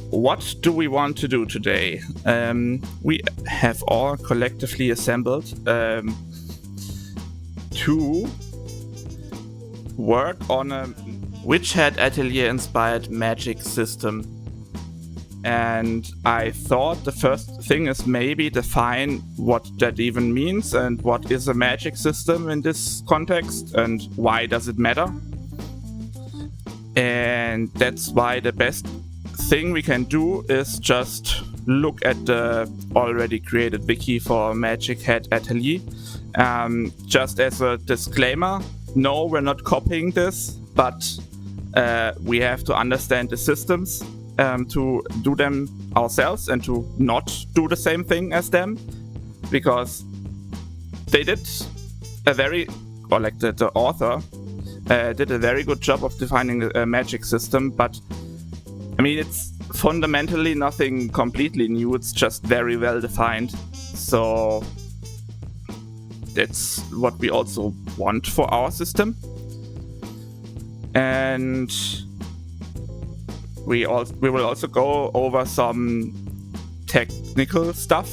What do we want to do today? We have all collectively assembled to work on a Witch Hat Atelier-inspired magic system. And I thought the first thing is maybe define what that even means and what is a magic system in this context and why does it matter. And that's why the best thing we can do is just look at the already created wiki for Magic Hat Atelier. Just as a disclaimer, no, we're not copying this, but we have to understand the systems to do them ourselves and to not do the same thing as them, because they did a very, or like the author did a very good job of defining a magic system, but I mean, it's fundamentally nothing completely new, it's just very well defined. So that's what we also want for our system. And we will also go over some technical stuff,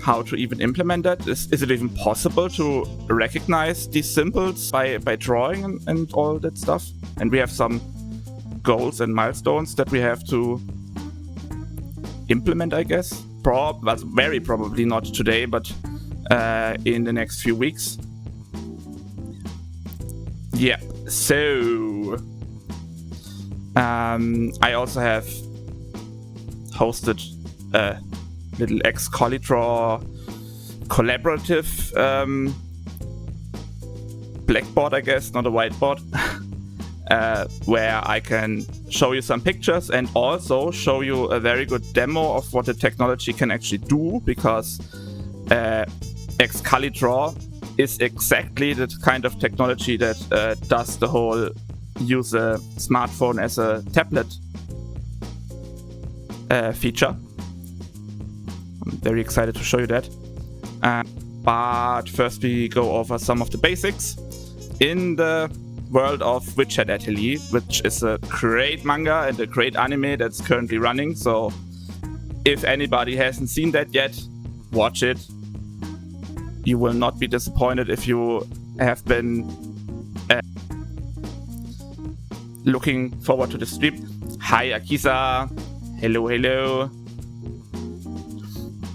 how to even implement that. Is it even possible to recognize these symbols by drawing and all that stuff? And we have some goals and milestones that we have to implement, I guess. Very probably not today, but in the next few weeks. Yeah, so I also have hosted a little Excalitraw collaborative blackboard, I guess, not a whiteboard, where I can show you some pictures and also show you a very good demo of what the technology can actually do, because Excalitraw is exactly the kind of technology that does the whole use a smartphone as a tablet feature. I'm very excited to show you that. But first we go over some of the basics. In the world of Witch Hat Atelier, which is a great manga and a great anime that's currently running, so if anybody hasn't seen that yet, watch it. You will not be disappointed if you have been looking forward to the stream. Hi Akisa, hello.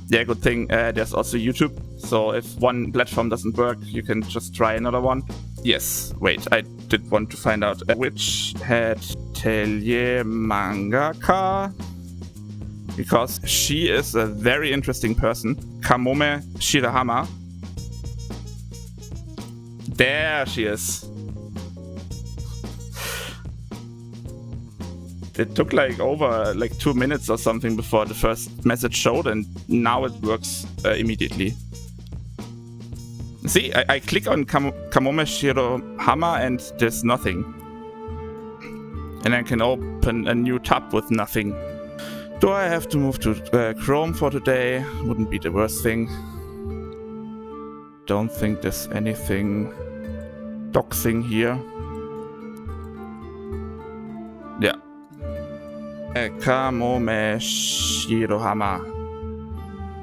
Yeah, good thing there's also YouTube, so if one platform doesn't work, you can just try another one. Yes, wait, I did want to find out which Hat Atelier mangaka, because she is a very interesting person. Kamome Shirahama. There she is. It took over 2 minutes or something before the first message showed, and now it works immediately. See, I click on Kamome Shirahama and there's nothing. And I can open a new tab with nothing. Do I have to move to Chrome for today? Wouldn't be the worst thing. Don't think there's anything doxing here. Yeah. Kamome Shirahama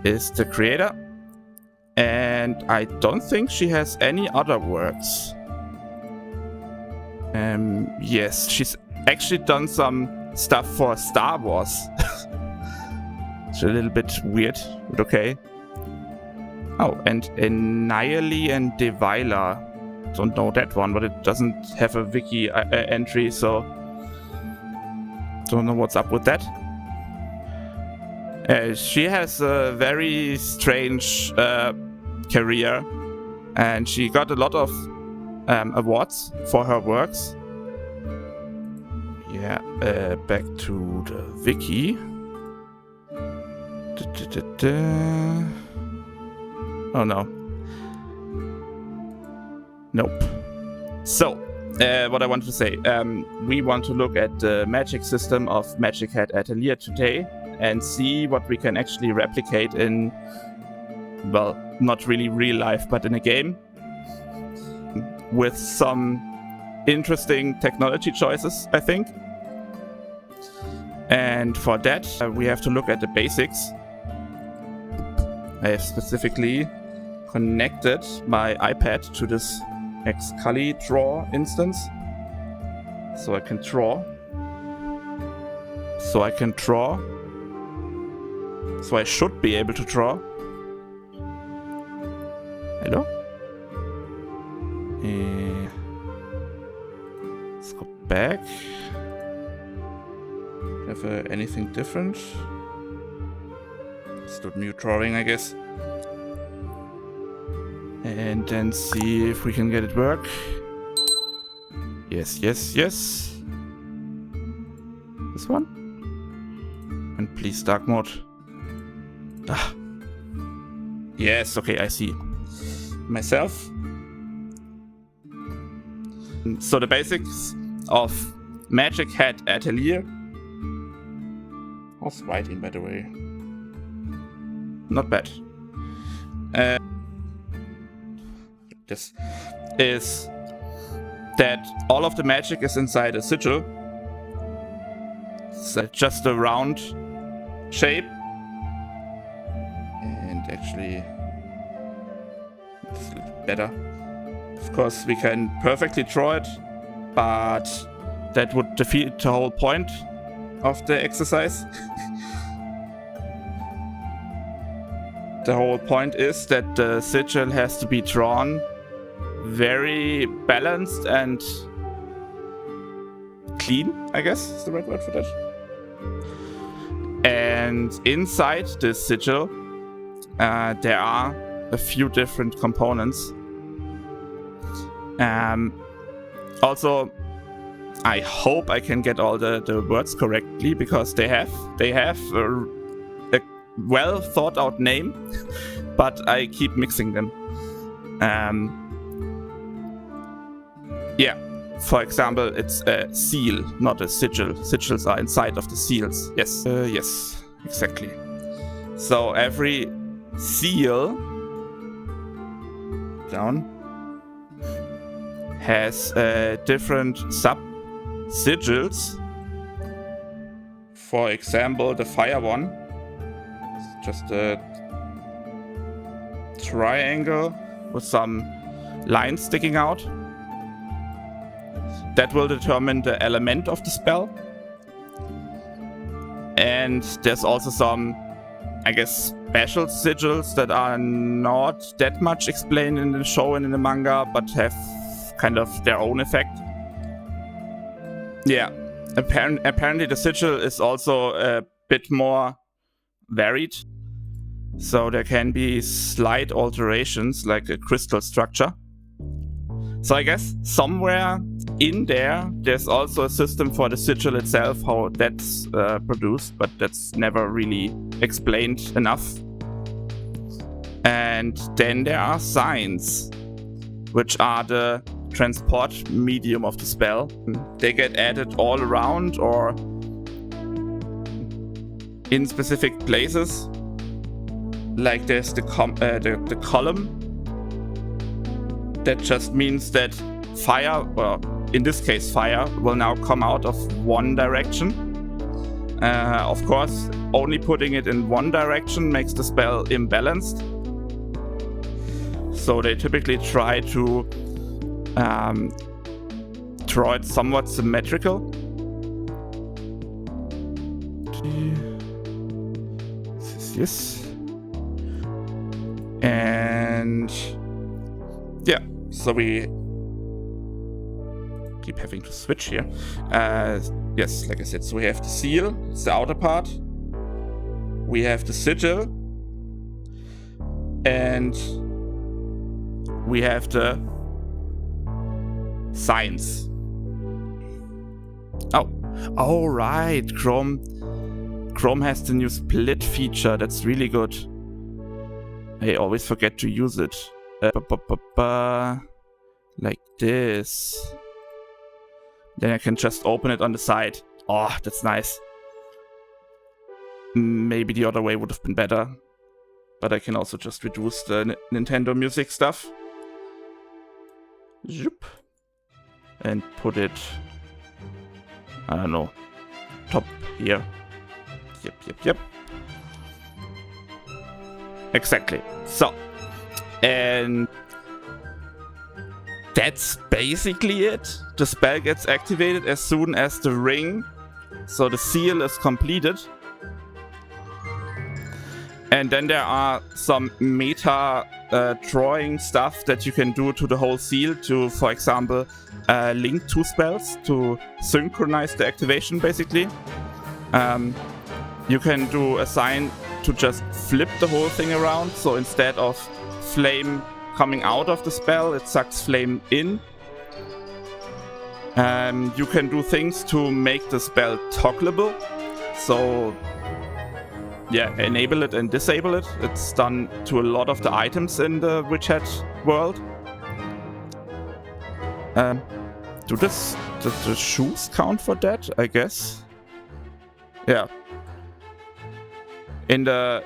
is the creator, and I don't think she has any other works. Yes, she's actually done some stuff for Star Wars. It's a little bit weird, but okay. Oh, and Nayeli and Devaila. Don't know that one, but it doesn't have a wiki entry, so don't know what's up with that. She has a very strange career, and she got a lot of awards for her works. Yeah, back to the wiki. Oh no. Nope. So, what I want to say, we want to look at the magic system of Magic Hat Atelier today and see what we can actually replicate in, well, not really real life, but in a game with some interesting technology choices, I think. And for that, we have to look at the basics. I have specifically connected my iPad to this Ishikari draw instance. So I can draw. So I should be able to draw. Hello? Let's go back. Have anything different? Let's do new drawing, I guess. And then see if we can get it work. Yes, yes, yes. This one? And please dark mode. Ah. Yes, okay, I see. Myself. So the basics of Magic Hat Atelier. How's writing, by the way? Not bad. This is that all of the magic is inside a sigil. It's just a round shape. And actually, it's a little better. Of course, we can perfectly draw it, but that would defeat the whole point of the exercise. The whole point is that the sigil has to be drawn very balanced and clean, I guess is the right word for that. And inside this sigil, there are a few different components. Also, I hope I can get all the words correctly, because they have a well thought out name, but I keep mixing them. Yeah, for example, it's a seal, not a sigil. Sigils are inside of the seals. Yes, yes, exactly. So every seal down has different sub-sigils. For example, the fire one is just a triangle with some lines sticking out. That will determine the element of the spell. And there's also some, I guess, special sigils that are not that much explained in the show and in the manga, but have kind of their own effect. Yeah, apparently the sigil is also a bit more varied. So there can be slight alterations, like a crystal structure. So I guess somewhere in there's also a system for the sigil itself, how that's produced, but that's never really explained enough. And then there are signs, which are the transport medium of the spell. They get added all around or in specific places. Like there's the column. That just means that fire, well, in this case fire, will now come out of one direction. Of course, only putting it in one direction makes the spell imbalanced. So they typically try to draw it somewhat symmetrical. Yes. And yeah, so we keep having to switch here. Yes, like I said, so we have the seal, it's the outer part. We have the sigil. And we have the signs. Oh right, Chrome has the new split feature. That's really good. I always forget to use it. Like this. Then I can just open it on the side. Oh, that's nice. Maybe the other way would have been better. But I can also just reduce the Nintendo Music stuff. Zoop. And put it, I don't know, top here. Yep. Exactly. So, and that's basically it. The spell gets activated as soon as the ring, so the seal, is completed. And then there are some meta drawing stuff that you can do to the whole seal to, for example, link two spells to synchronize the activation, basically. You can do a sign to just flip the whole thing around, so instead of flame coming out of the spell, it sucks flame in. You can do things to make the spell toggleable, so yeah, enable it and disable it. It's done to a lot of the items in the Witch Hat world. Does the shoes count for that? I guess. Yeah. In the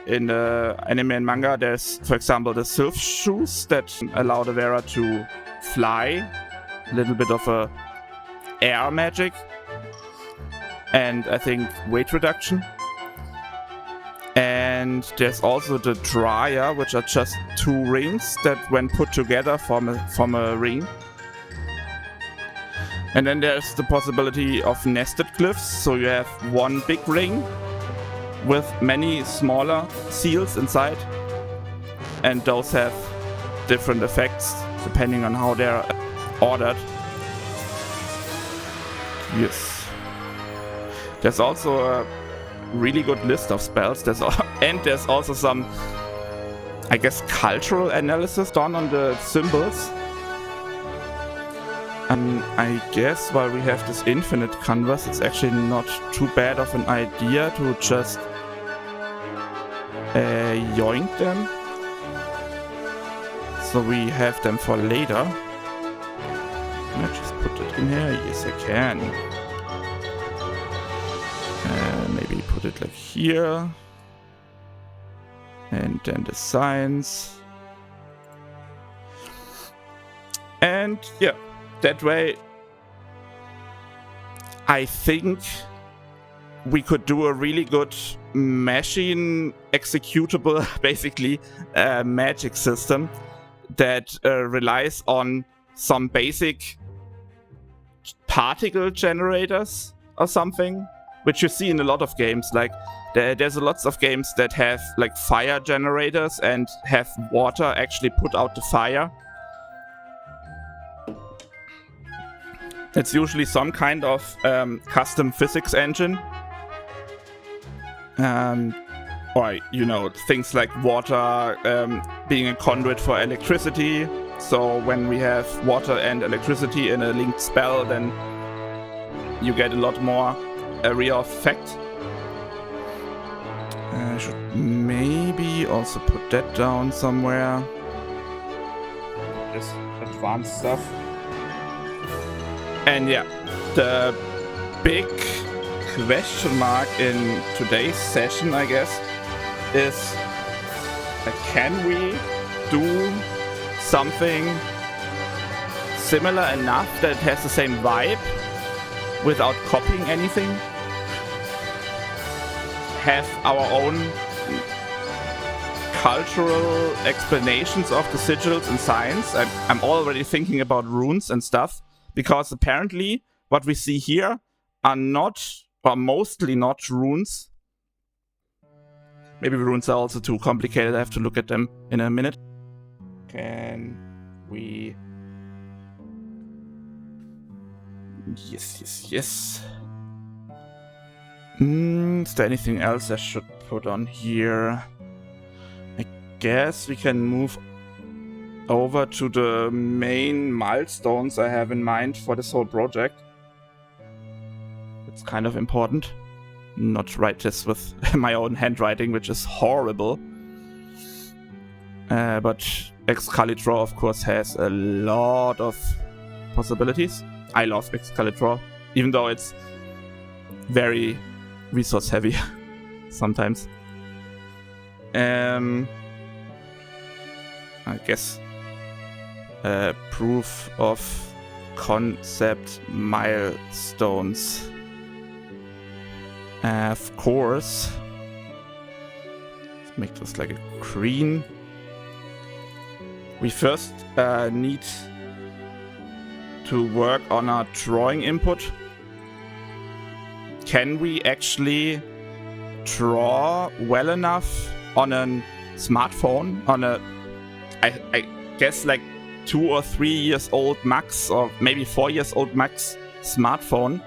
anime and manga, there's, for example, the Sylph shoes that allow the wearer to fly. A little bit of a air magic. And I think weight reduction. And there's also the Dryer, which are just two rings that, when put together, form a ring. And then there's the possibility of nested glyphs, so you have one big ring with many smaller seals inside, and those have different effects depending on how they're ordered. Yes. There's also a really good list of spells. There's also some, I guess, cultural analysis done on the symbols. And I guess while we have this infinite canvas, it's actually not too bad of an idea to just yoink them. So we have them for later. Can I just put it in here? Yes, I can. Maybe put it like here. And then the signs. And yeah, that way I think we could do a really good machine executable, basically, magic system that relies on some basic particle generators or something, which you see in a lot of games. Like there's lots of games that have like fire generators and have water actually put out the fire. It's usually some kind of custom physics engine. Or, you know, things like water being a conduit for electricity. So when we have water and electricity in a linked spell, then you get a lot more area of effect. I should maybe also put that down somewhere. This advanced stuff. And yeah, the big question mark in today's session, I guess, is can we do something similar enough that it has the same vibe without copying anything? Have our own cultural explanations of the sigils and signs. I'm already thinking about runes and stuff, because apparently what we see here are not, or mostly not, runes. Maybe runes are also too complicated. I have to look at them in a minute. Can we... Yes. Is there anything else I should put on here? I guess we can move over to the main milestones I have in mind for this whole project. It's kind of important. Not write this with my own handwriting, which is horrible. But Excalibur, of course, has a lot of possibilities. I love Excalibur, even though it's very resource heavy sometimes. I guess proof of concept milestones. Of course, make this like a green. We first need to work on our drawing input. Can we actually draw well enough on a smartphone, on a, I guess like 2 or 3 years old max, or maybe 4 years old max smartphone?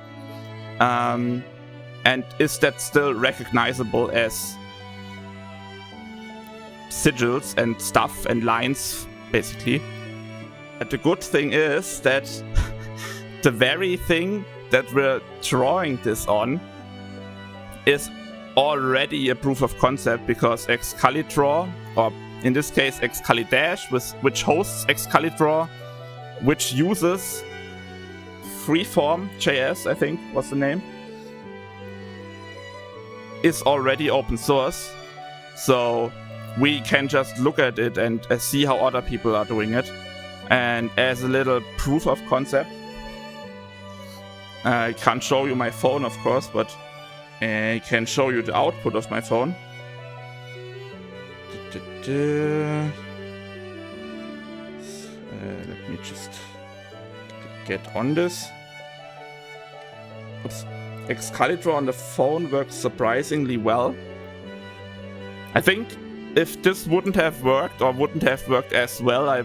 And is that still recognizable as sigils and stuff and lines, basically? But the good thing is that the very thing that we're drawing this on is already a proof of concept, because Excalidraw, or in this case Excalidash, which hosts Excalidraw, which uses Freeform.js, I think was the name, is already open source. So we can just look at it and see how other people are doing it. And as a little proof of concept, I can't show you my phone, of course, but I can show you the output of my phone. Let me just get on this. Oops. Excalidraw on the phone works surprisingly well. I think if this wouldn't have worked, or wouldn't have worked as well, I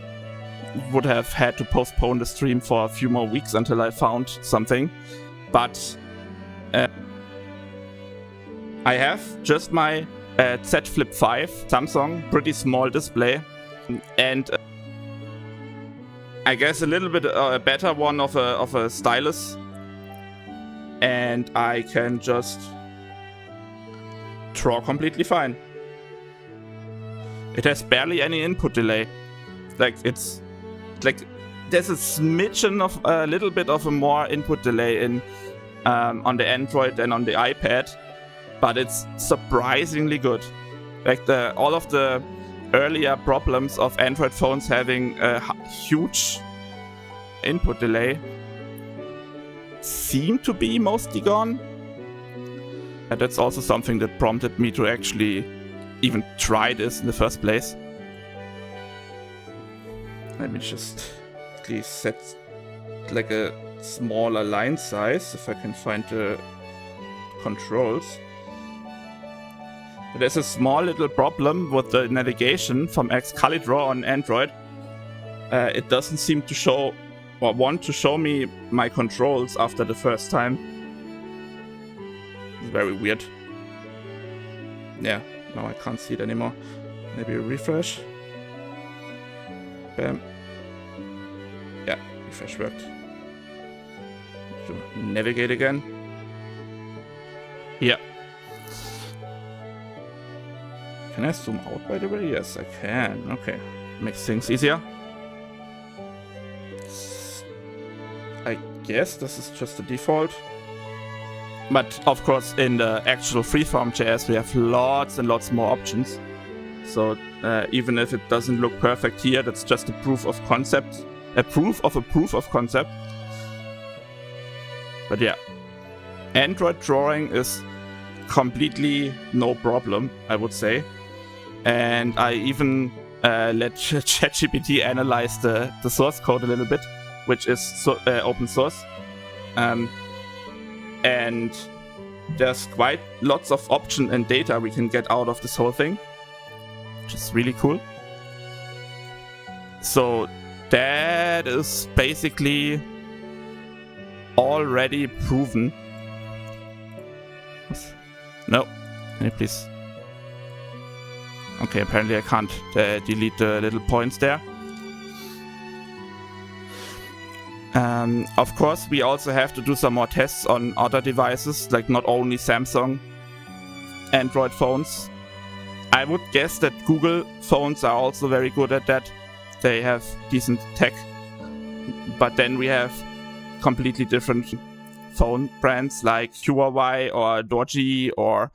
would have had to postpone the stream for a few more weeks until I found something. But I have just my Z Flip 5 Samsung, pretty small display, and I guess a little bit a better one of a stylus, and I can just draw completely fine. It has barely any input delay. Like, it's like there's a smidgen of a little bit of a more input delay in on the Android than on the iPad, but it's surprisingly good. Like all of the earlier problems of Android phones having a huge input delay seem to be mostly gone. And that's also something that prompted me to actually even try this in the first place. Let me just at least set like a smaller line size if I can find the controls. But there's a small little problem with the navigation from Excalidraw on Android. It doesn't seem to show or want to show me my controls after the first time. It's very weird. Yeah, now I can't see it anymore. Maybe a refresh. Bam. Yeah, refresh worked. To navigate again. Yeah. Can I zoom out, by the way? Yes, I can. Okay. Makes things easier. I guess this is just the default. But, of course, in the actual Freeform.js, we have lots and lots more options. So, even if it doesn't look perfect here, that's just a proof of concept. A proof of concept. But yeah. Android drawing is completely no problem, I would say. And I even let ChatGPT analyze the source code a little bit, which is open source. And there's quite lots of option and data we can get out of this whole thing, which is really cool. So that is basically already proven. No, can you please? Okay, apparently I can't delete the little points there. Of course, we also have to do some more tests on other devices, like not only Samsung Android phones. I would guess that Google phones are also very good at that. They have decent tech. But then we have completely different phone brands like Huawei or Doji or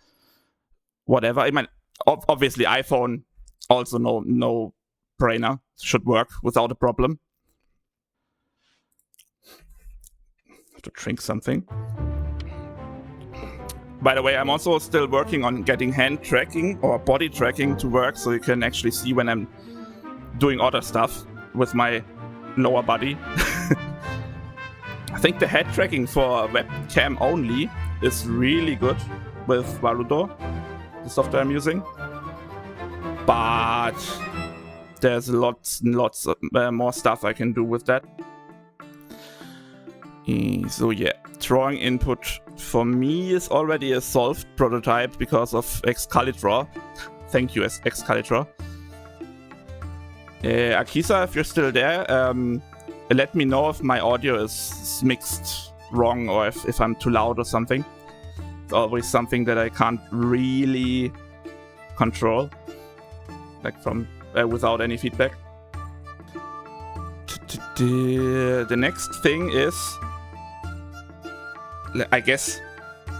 whatever. I mean, obviously iPhone also no brainer, should work without a problem. Have to drink something. By the way, I'm also still working on getting hand tracking or body tracking to work, so you can actually see when I'm doing other stuff with my lower body. I think the head tracking for webcam only is really good with Varudo, the software I'm using. But there's lots and lots of, more stuff I can do with that. So yeah, drawing input for me is already a solved prototype because of Excalibur. Thank you, Excalibur. Akisa, if you're still there, let me know if my audio is mixed wrong or if I'm too loud or something. It's always something that I can't really control, like from without any feedback. The next thing is, I guess,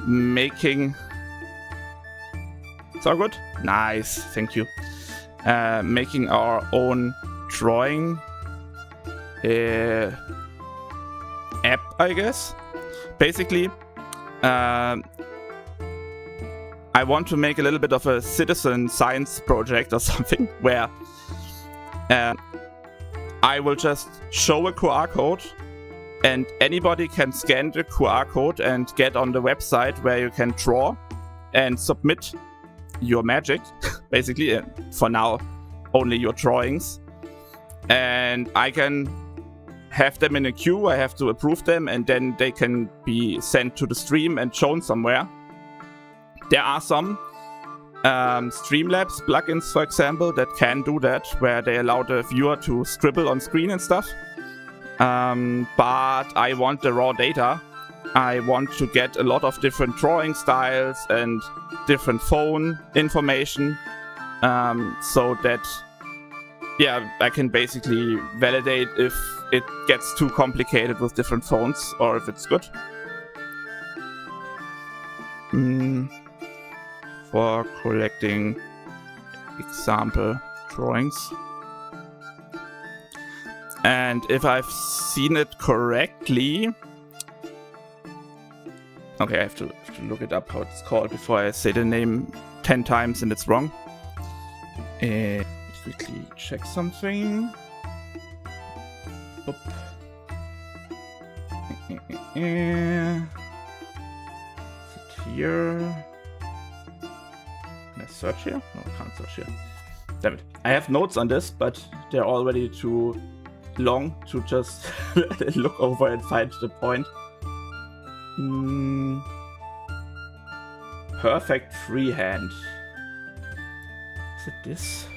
making... It's all good? Nice, thank you. Making our own drawing app, I guess. Basically, I want to make a little bit of a citizen science project or something where I will just show a QR code and anybody can scan the QR code and get on the website where you can draw and submit your magic, basically, for now only your drawings, and I can have them in a queue. I have to approve them and then they can be sent to the stream and shown somewhere. There are some Streamlabs plugins, for example, that can do that, where they allow the viewer to scribble on screen and stuff. But I want the raw data. I want to get a lot of different drawing styles and different phone information, so that, yeah, I can basically validate if it gets too complicated with different phones or if it's good. For collecting example drawings. And if I've seen it correctly... Okay, I have to look it up how it's called before I say the name 10 times and it's wrong. Quickly check something. Oop. Is it here? Can I search here? No, I can't search here. Damn it. I have notes on this, but they're already too long to just look over and find the point. Perfect freehand. Is it this?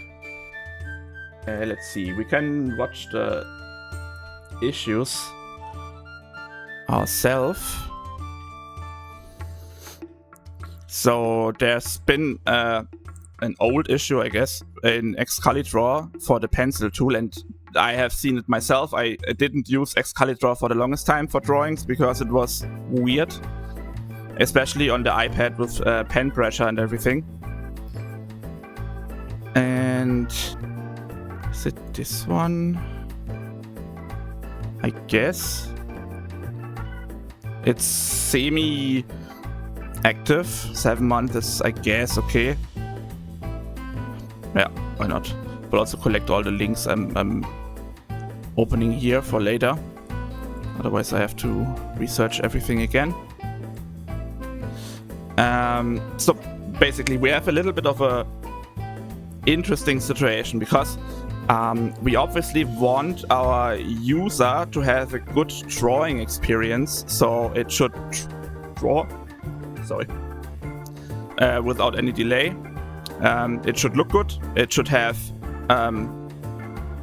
Let's see. We can watch the issues ourselves. So there's been an old issue, I guess, in Excalibur for the pencil tool, and I have seen it myself. I didn't use Excalibur for the longest time for drawings because it was weird, especially on the iPad with pen pressure and everything. And is it this one? I guess it's semi-active. 7 months is, I guess, okay. Yeah, why not? We'll also collect all the links I'm opening here for later. Otherwise I have to research everything again. So basically we have a little bit of a interesting situation because we obviously want our user to have a good drawing experience, so it should draw without any delay. It should look good. It should have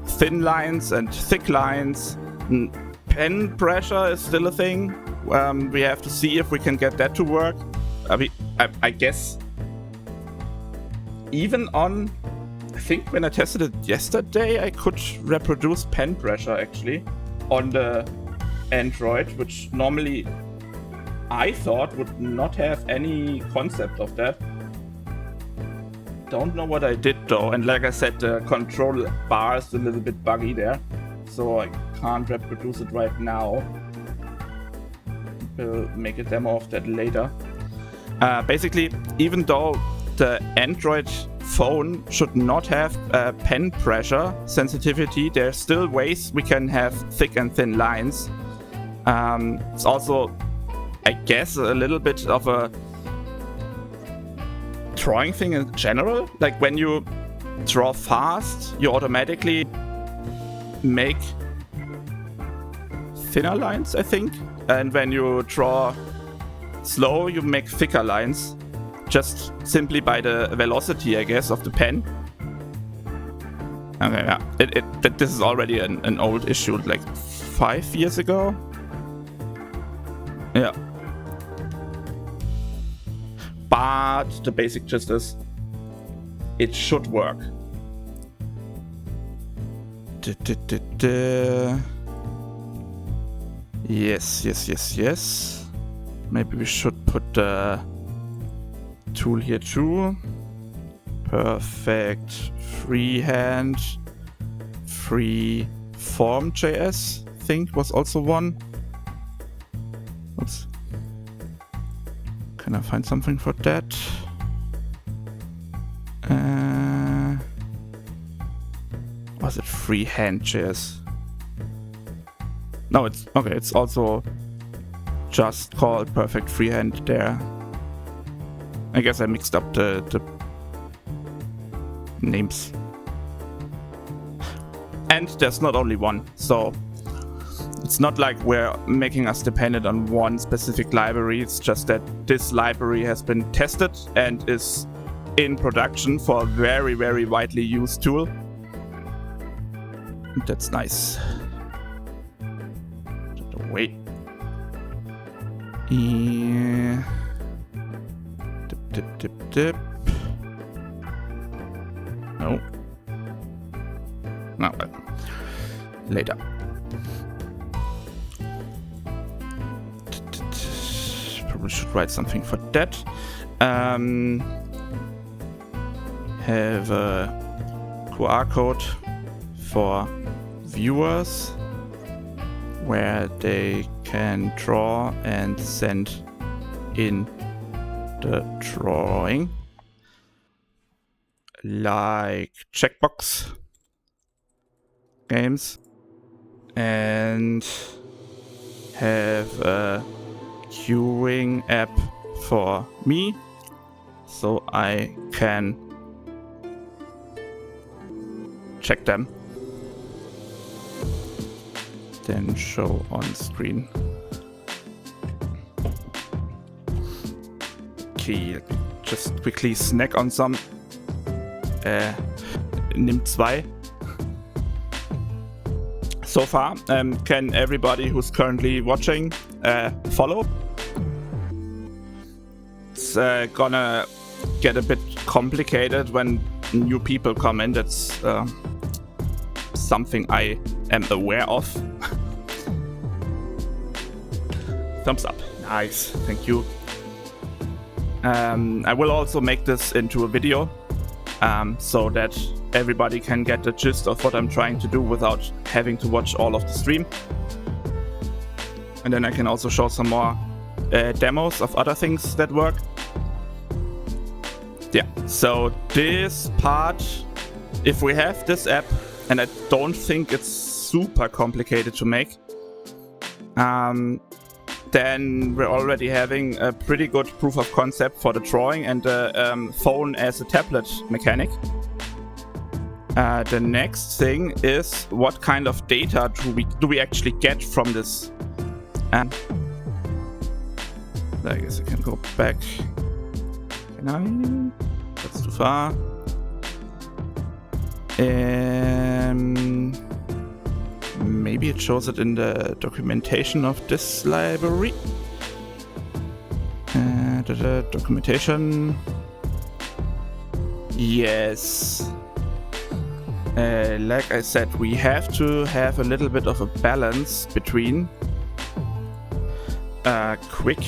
thin lines and thick lines. Pen pressure is still a thing. We have to see if we can get that to work. I guess even on, I think when I tested it yesterday, I could reproduce pen pressure actually on the Android, which normally I thought would not have any concept of that. Don't know what I did though, and like I said, the control bar is a little bit buggy there, so I can't reproduce it right now. We'll make a demo of that later. Basically, even though the Android phone should not have pen pressure sensitivity, there's still ways we can have thick and thin lines. It's also, I guess, a little bit of a drawing thing in general. Like when you draw fast, you automatically make thinner lines, I think. And when you draw slow, you make thicker lines. Just simply by the velocity, I guess, of the pen. Okay, yeah. This is already an old issue, like 5 years ago. Yeah. But the basic gist is, it should work. Yes. Maybe we should put the tool here too. Perfect. Freehand. Freeform.js, I think, was also one. Oops. Can I find something for that? Was it Freehand.js? No, it's okay. It's also just called Perfect Freehand there. I guess I mixed up the names. And there's not only one, so it's not like we're making us dependent on one specific library. It's just that this library has been tested and is in production for a very, very widely used tool. That's nice. Wait. Yeah. Dip. No. No. Later. Probably should write something for that. Have a QR code for viewers where they can draw and send in the drawing, like checkbox games, and have a queuing app for me so I can check them, then show on screen. Okay, just quickly snack on some. Nimm 2. So far, can everybody who's currently watching follow? It's gonna get a bit complicated when new people come in. That's something I am aware of. Thumbs up. Nice, thank you. I will also make this into a video so that everybody can get the gist of what I'm trying to do without having to watch all of the stream. And then I can also show some more demos of other things that work. Yeah, so this part, if we have this app, and I don't think it's super complicated to make, then we're already having a pretty good proof of concept for the drawing and the phone as a tablet mechanic. The next thing is, what kind of data do we actually get from this? I guess I can go back. Can I? That's too far. Maybe it shows it in the documentation of this library. The documentation. Yes. Like I said, we have to have a little bit of a balance between quick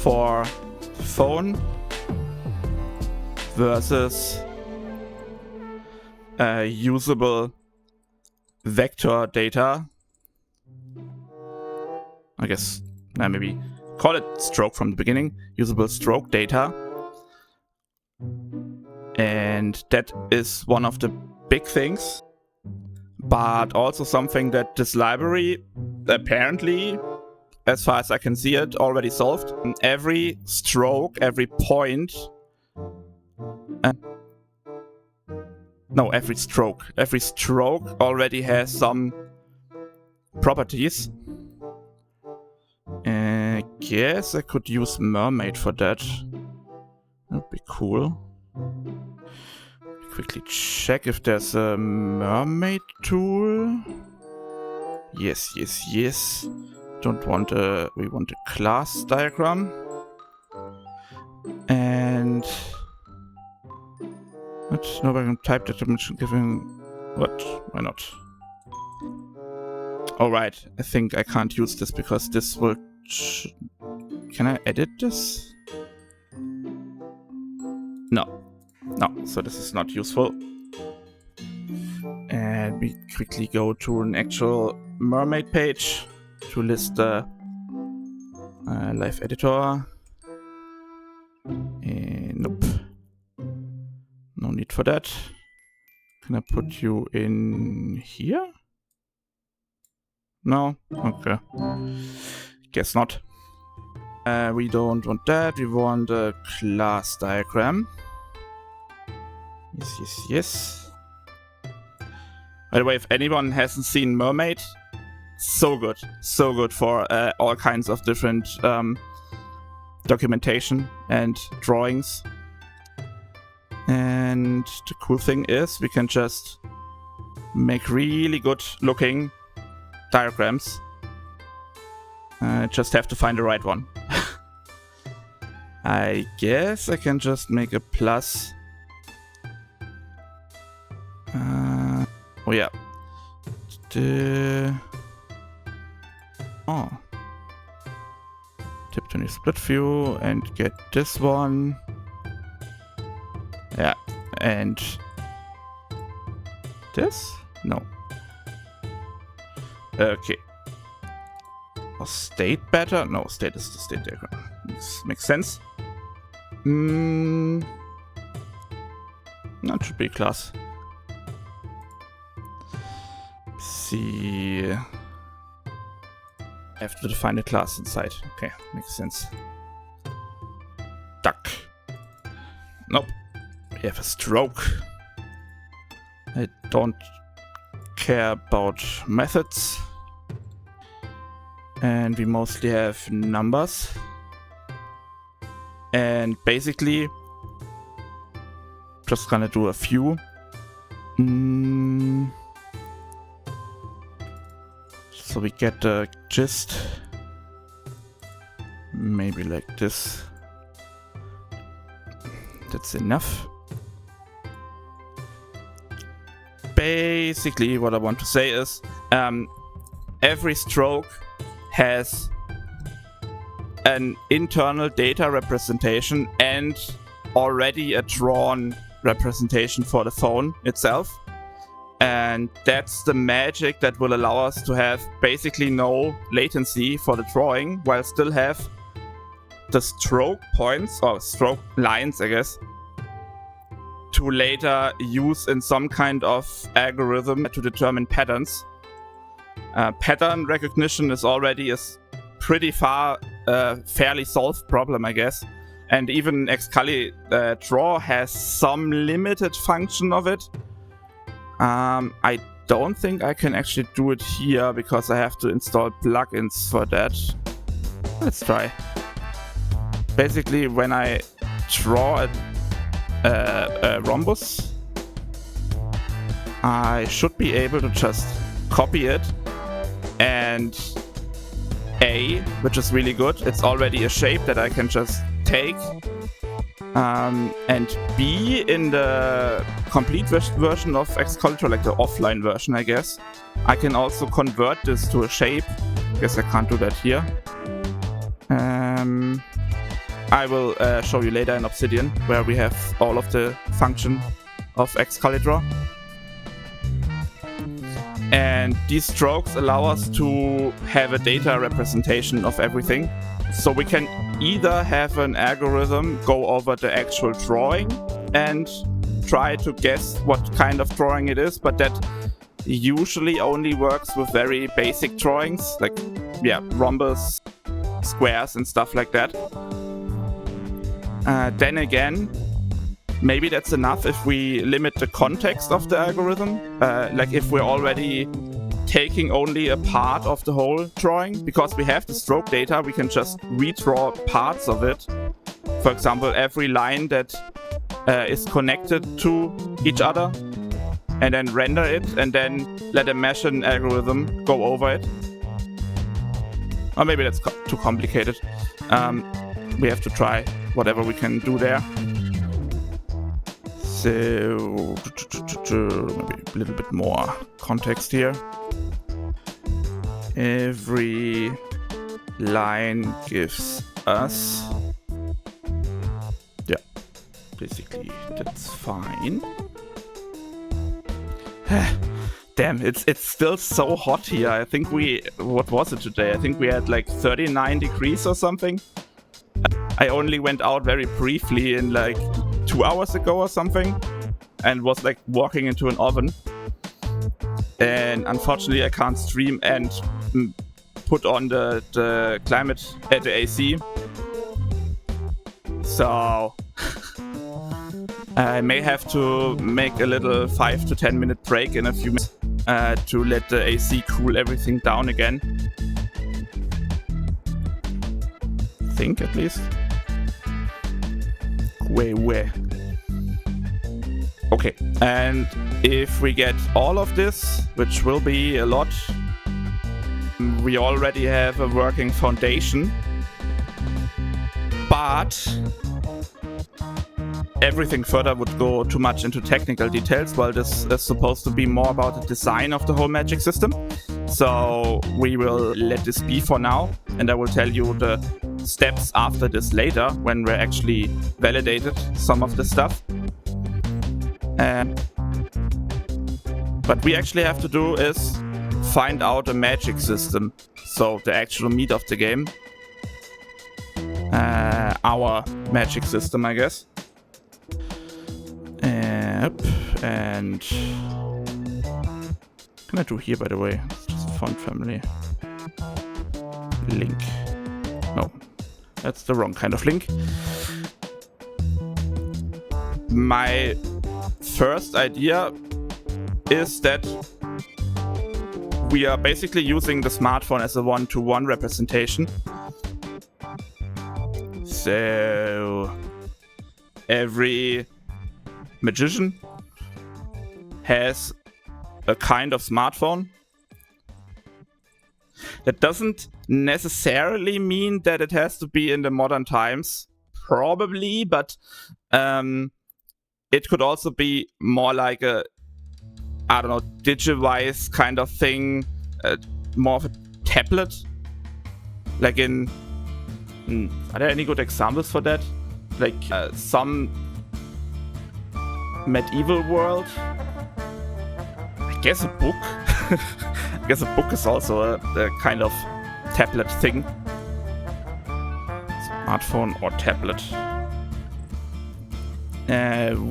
for phone versus usable vector data. I guess maybe call it stroke from the beginning, usable stroke data. And that is one of the big things, but also something that this library apparently, as far as I can see it, already solved. Every stroke, every point, every stroke already has some properties. I guess I could use Mermaid for that. That'd be cool. Quickly check if there's a Mermaid tool. Yes. Don't want we want a class diagram. And what? No, I can type that dimension given. What? Why not? Alright, I think I can't use this because this will... Can I edit this? No, so this is not useful. And we quickly go to an actual Mermaid page to list the live editor. Nope. No need for that. Can I put you in here? No? Okay. Guess not. We don't want that. We want a class diagram. Yes. By the way, if anyone hasn't seen Mermaid, so good. So good for all kinds of different documentation and drawings. And the cool thing is we can just make really good looking diagrams. Just have to find the right one. I guess I can just make a plus. Oh yeah. Tip to new split view and get this one. Yeah, and this? No. Okay. Or state better? No, state is the state diagram. Makes sense. That should be a class. See. I have to define a class inside. Okay, makes sense. Duck. Nope. We have a stroke. I don't care about methods. And we mostly have numbers. And basically, just gonna do a few. So we get the gist. Maybe like this. That's enough. Basically, what I want to say is, every stroke has an internal data representation and already a drawn representation for the phone itself. And that's the magic that will allow us to have basically no latency for the drawing, while still have the stroke points, or stroke lines, I guess, to later use in some kind of algorithm to determine patterns. Pattern recognition is already a pretty fairly solved problem, I guess. And even Excali Draw has some limited function of it. I don't think I can actually do it here because I have to install plugins for that. Let's try. Basically, when I draw a rhombus, I should be able to just copy it, and A, which is really good, it's already a shape that I can just take. And B, in the complete version of Excalibur, like the offline version, I guess, I can also convert this to a shape. I guess I can't do that here. I will show you later in Obsidian, where we have all of the function of Excalibur. And these strokes allow us to have a data representation of everything. So we can either have an algorithm go over the actual drawing and try to guess what kind of drawing it is, but that usually only works with very basic drawings, like, yeah, rhombus, squares and stuff like that. Then again, maybe that's enough if we limit the context of the algorithm. Like if we're already taking only a part of the whole drawing, because we have the stroke data, we can just redraw parts of it. For example, every line that is connected to each other, and then render it, and then let a machine algorithm go over it. Or maybe that's too complicated. We have to try whatever we can do there. So, maybe a little bit more context here. Every line gives us... Yeah, basically that's fine. Damn, it's still so hot here. I think what was it today? I think we had like 39 degrees or something. I only went out very briefly in like 2 hours ago or something and was like walking into an oven. And unfortunately I can't stream and put on the climate at the AC. So I may have to make a little 5 to 10 minute break in a few minutes to let the AC cool everything down again. I think at least. Way. Okay, and if we get all of this, which will be a lot, we already have a working foundation. But everything further would go too much into technical details, while this is supposed to be more about the design of the whole magic system. So we will let this be for now, and I will tell you the steps after this later, when we're actually validated some of the stuff. But we actually have to do is find out a magic system, so the actual meat of the game. Our magic system, I guess. And can I do here, by the way? It's just font family. Link. No, that's the wrong kind of link. My first idea is that we are basically using the smartphone as a one-to-one representation. So every magician has a kind of smartphone. That doesn't necessarily mean that it has to be in the modern times, probably, but it could also be more like a, I don't know, Digivice kind of thing, more of a tablet. Like in, are there any good examples for that? Like some medieval world? I guess a book. I guess a book is also a kind of tablet thing. Smartphone or tablet.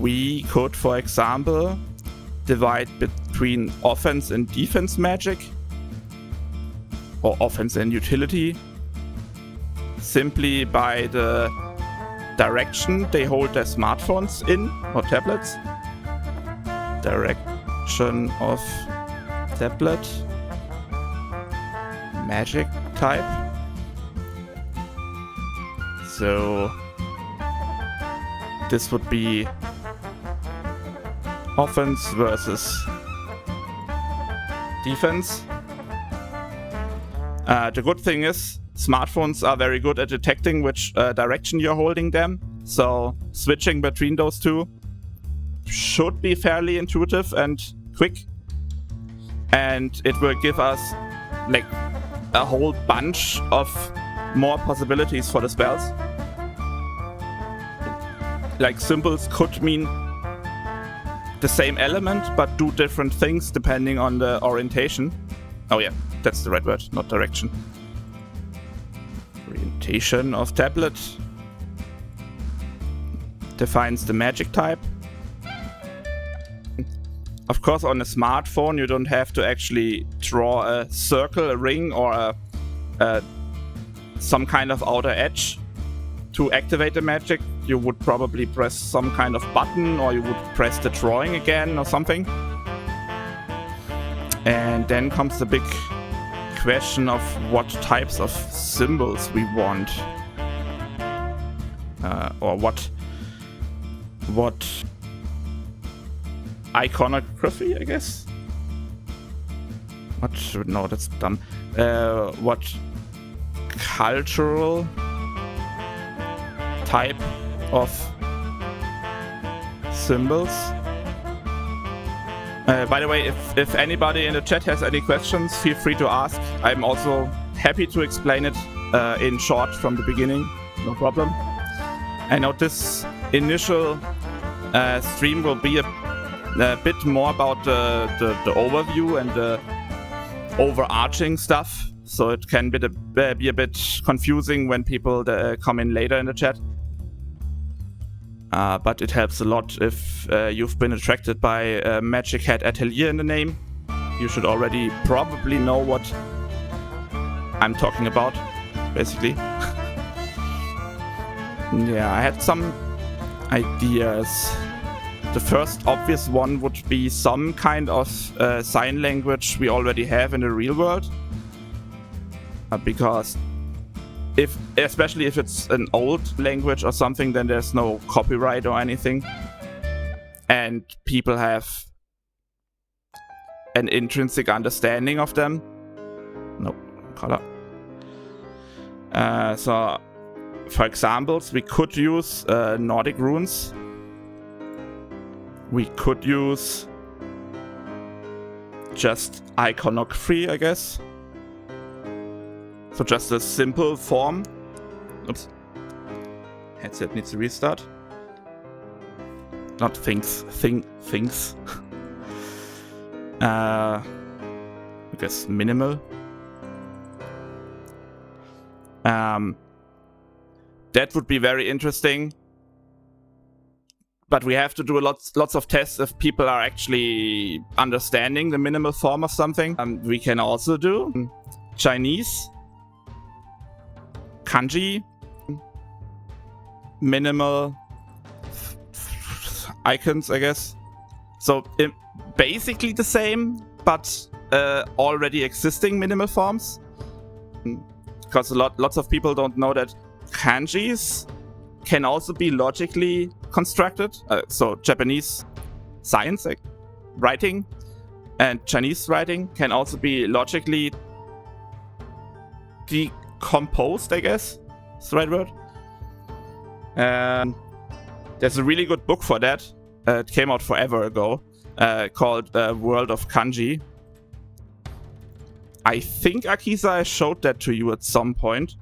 We could, for example, divide between offense and defense magic, or offense and utility, simply by the direction they hold their smartphones in, or tablets. Direction of tablet. Magic type. So this would be offense versus defense. The good thing is smartphones are very good at detecting which direction you're holding them, so switching between those two should be fairly intuitive and quick, and it will give us like a whole bunch of more possibilities for the spells. Like symbols could mean the same element but do different things depending on the orientation. Oh yeah, that's the right word, not direction. Rotation of tablet defines the magic type. Of course, on a smartphone, you don't have to actually draw a circle, a ring, or some kind of outer edge to activate the magic. You would probably press some kind of button, or you would press the drawing again or something. And then comes the big question of what types of symbols we want. Or what iconography, I guess? No, that's dumb. What cultural type of symbols? By the way, if anybody in the chat has any questions, feel free to ask. I'm also happy to explain it in short from the beginning, no problem. I know this initial stream will be a bit more about the overview and the overarching stuff, so it can be a bit confusing when people come in later in the chat. But it helps a lot if you've been attracted by Magic Hat Atelier in the name. You should already probably know what I'm talking about, basically. Yeah, I had some ideas. The first obvious one would be some kind of sign language we already have in the real world. Because especially if it's an old language or something, then there's no copyright or anything. And people have an intrinsic understanding of them. No, color. So, for examples, we could use Nordic runes. We could use just iconography, I guess. So just a simple form. Oops. Headset needs to restart. Not things. Things. I guess minimal. That would be very interesting. But we have to do lots of tests if people are actually understanding the minimal form of something. We can also do Chinese, kanji, minimal icons, I guess. So basically the same, but already existing minimal forms. Because lots of people don't know that kanjis can also be logically constructed. So Japanese science, like writing, and Chinese writing can also be logically decomposed, I guess. That's the right word. There's a really good book for that. It came out forever ago, called World of Kanji. I think, Akisa, I showed that to you at some point,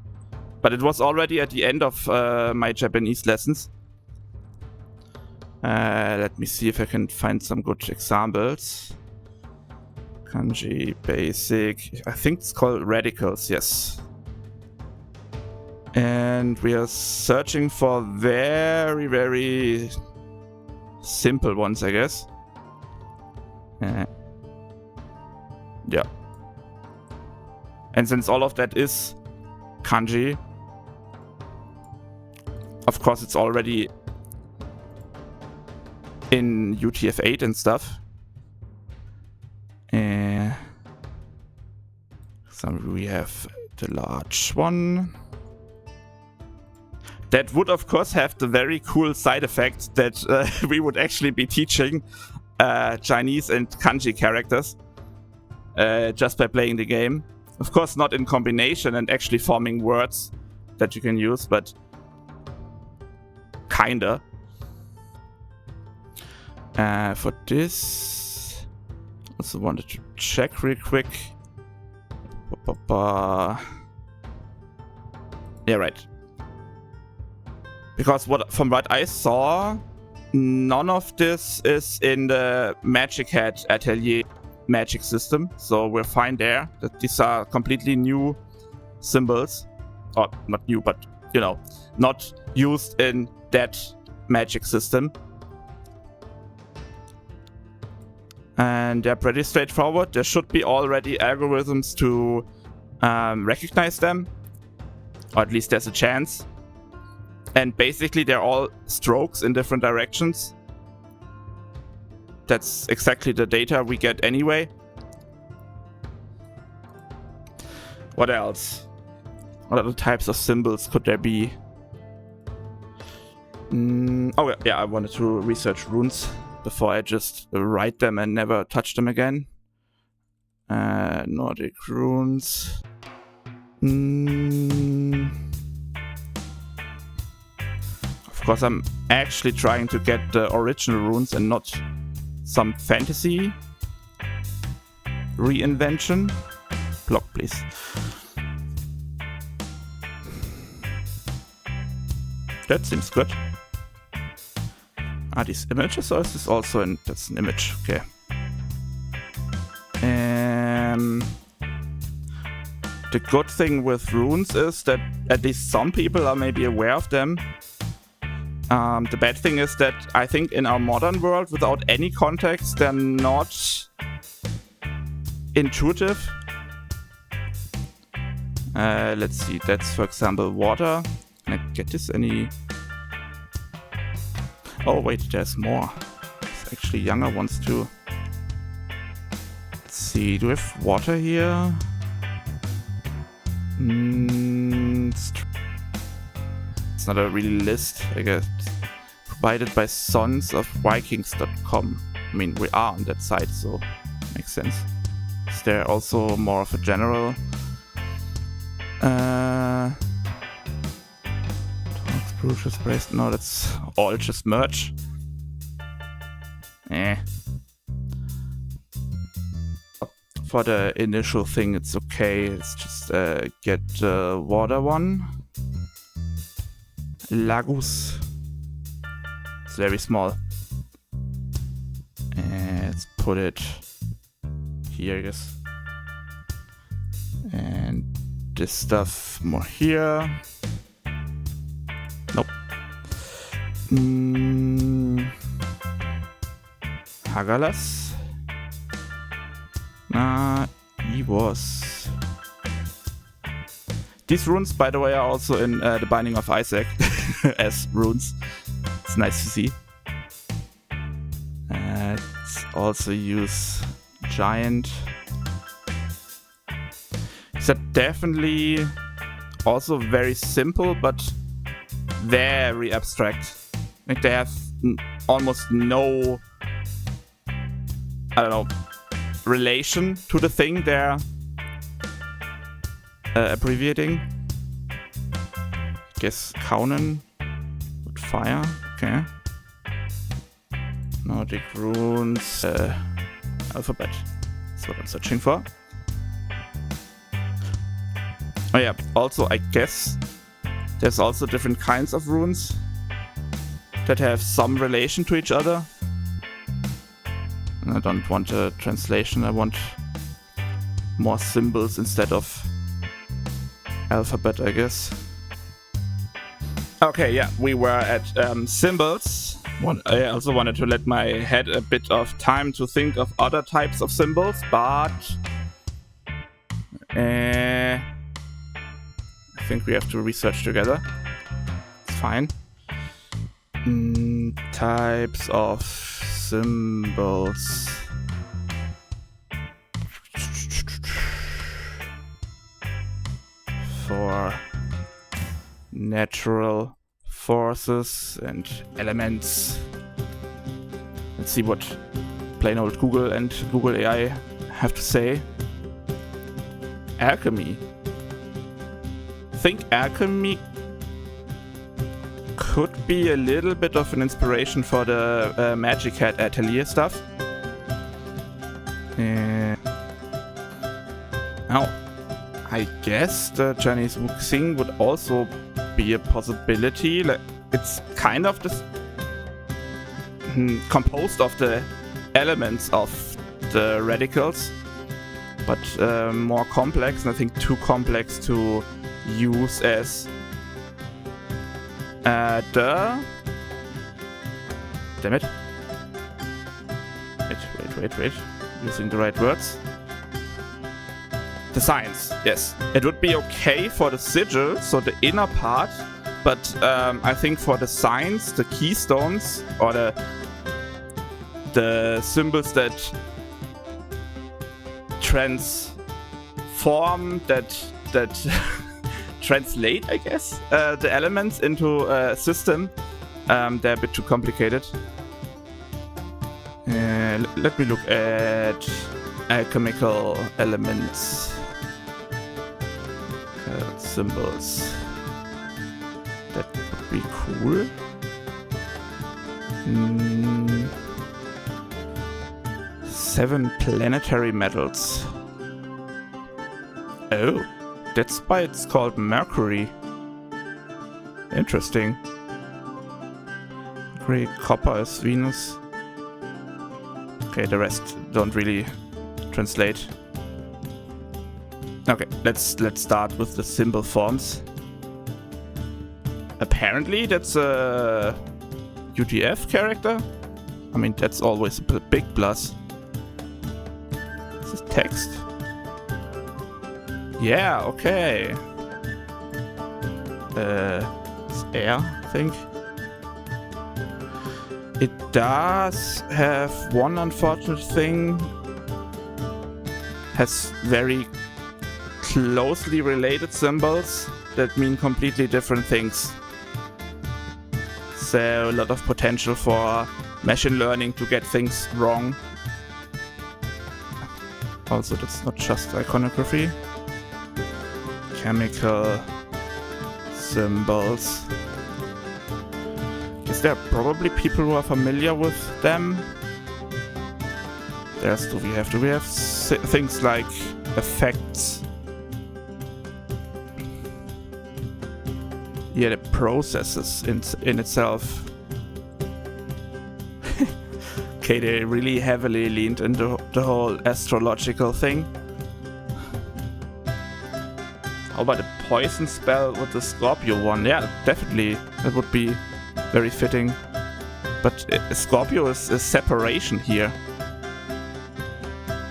but it was already at the end of my Japanese lessons. Let me see if I can find some good examples. Kanji, basic. I think it's called radicals, yes. And we are searching for very, very simple ones, I guess. Yeah. And since all of that is kanji, of course it's already in UTF-8 and stuff. So we have the large one. That would of course have the very cool side effect that we would actually be teaching Chinese and kanji characters just by playing the game. Of course not in combination and actually forming words that you can use, but kinda. For this, also wanted to check real quick. Yeah, right. Because from what I saw, none of this is in the Magic Hat Atelier magic system, so we're fine there. That these are completely new symbols. or not new, but you know, not used in that magic system. And they're pretty straightforward. There should be already algorithms to recognize them, or at least there's a chance. And basically they're all strokes in different directions. That's exactly the data we get anyway. What else? What other types of symbols could there be? Oh yeah, I wanted to research runes before I just write them and never touch them again. Nordic runes. Of course, I'm actually trying to get the original runes and not some fantasy reinvention. Block, please. That seems good. Are these images, or is this also an... That's an image, okay. The good thing with runes is that at least some people are maybe aware of them. The bad thing is that I think in our modern world, without any context, they're not intuitive. Let's see, that's for example water. Can I get this any... Oh wait, there's more. There's actually younger ones too. Let's see, do we have water here? It's not a really list, I guess. Provided by sonsofvikings.com. I mean, we are on that site, so makes sense. Is there also more of a general... No, that's all just merch. For the initial thing, it's okay. Let's just get the water one. Lagus. It's very small. Let's put it here, I guess. And this stuff more here. Nope. Hagalas. He was. These runes, by the way, are also in the Binding of Isaac as runes. It's nice to see. Let's also use giant. These are definitely also very simple, but very abstract. Like they have almost no, I don't know, relation to the thing they're abbreviating. I guess Canon with fire. Okay. Nordic runes. Alphabet. That's what I'm searching for. Oh yeah, also I guess there's also different kinds of runes that have some relation to each other. I don't want a translation, I want more symbols instead of alphabet, I guess. Okay, yeah, we were at symbols. I also wanted to let my head a bit of time to think of other types of symbols, but I think we have to research together. It's fine. Types of symbols. For natural forces and elements. Let's see what plain old Google and Google AI have to say. Alchemy. I think alchemy could be a little bit of an inspiration for the Magic Hat Atelier stuff. Now, I guess the Chinese Wuxing would also be a possibility. Like, it's kind of this composed of the elements of the radicals, but more complex, and I think too complex to use as the... Damn it. Wait. Using the right words. The signs, yes. It would be okay for the sigil, so the inner part, but I think for the signs, the keystones, or the symbols that transform, that translate, I guess, the elements into a system, they're a bit too complicated. Let me look at alchemical elements. Symbols. That would be cool. 7 planetary metals. Oh, that's why it's called Mercury. Interesting. Mercury, copper is Venus. Okay, the rest don't really translate. Okay, let's start with the symbol forms. Apparently that's a UTF character. I mean, that's always a big plus. This is text. Yeah, okay. It's air, I think. It does have one unfortunate thing. Has very closely related symbols that mean completely different things. So a lot of potential for machine learning to get things wrong. Also, that's not just iconography. Chemical symbols. Is there probably people who are familiar with them? Do we have things like effects? Yeah, the processes in itself. Okay, they really heavily leaned into the whole astrological thing. How about a poison spell with the Scorpio one? Yeah, definitely. That would be very fitting. But Scorpio is a separation here.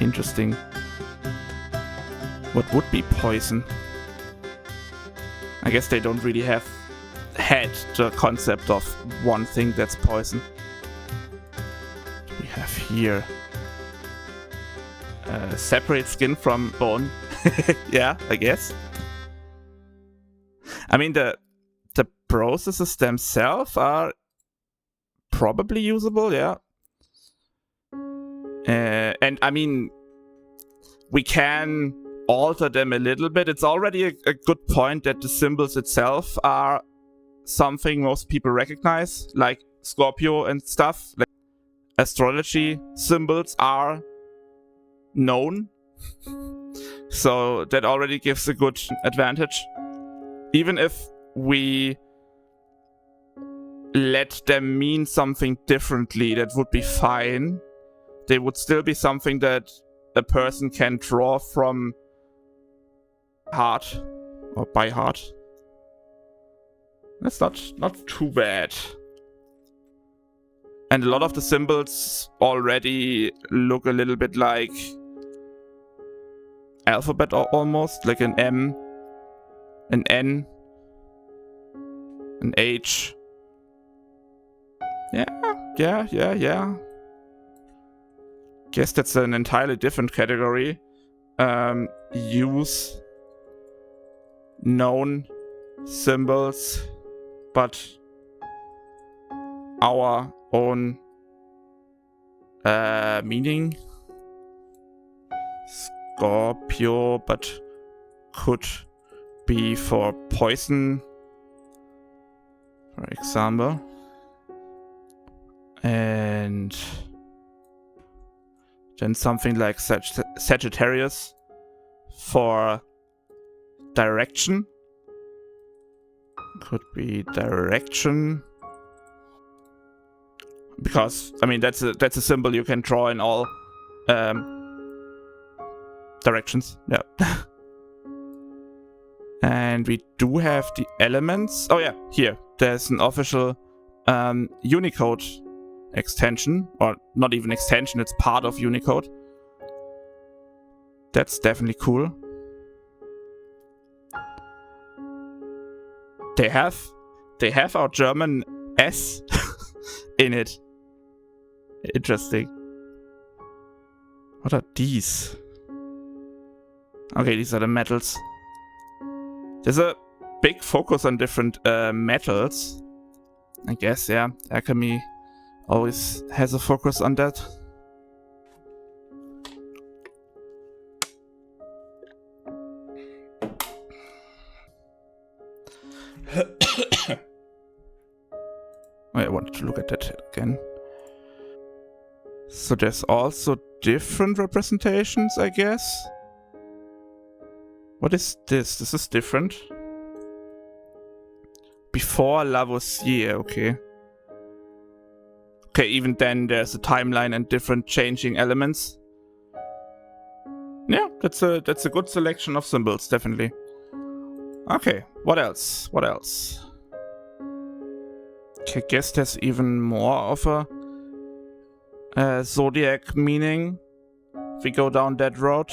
Interesting. What would be poison? I guess they don't really have had the concept of one thing that's poison. We have here separate skin from bone. Yeah, I guess. I mean, the processes themselves are probably usable, yeah. And I mean, we can alter them a little bit. It's already a good point that the symbols itself are something most people recognize, like Scorpio and stuff. Like astrology symbols are known, so that already gives a good advantage. Even if we let them mean something differently, that would be fine. They would still be something that a person can draw from heart or by heart. That's not too bad. And a lot of the symbols already look a little bit like alphabet, almost like an M, an N, an H. Yeah. Guess that's an entirely different category. Use known symbols, but our own meaning. Scorpio, but could be for poison, for example. And then something like Sagittarius for direction. Could be direction. Because, I mean, that's a symbol you can draw in all directions. Yeah. And we do have the elements. Oh yeah, here. There's an official Unicode extension. Or not even extension, it's part of Unicode. That's definitely cool. They have our German S in it. Interesting. What are these? Okay, these are the metals. There's a big focus on different metals. I guess, yeah. Alchemy always has a focus on that. I wanted to look at that again. So there's also different representations, I guess. What is this? This is different. Before Lavoisier, okay. Okay, even then there's a timeline and different changing elements. Yeah, that's a good selection of symbols, definitely. Okay, what else? What else? Okay, I guess there's even more of a zodiac meaning if we go down that road.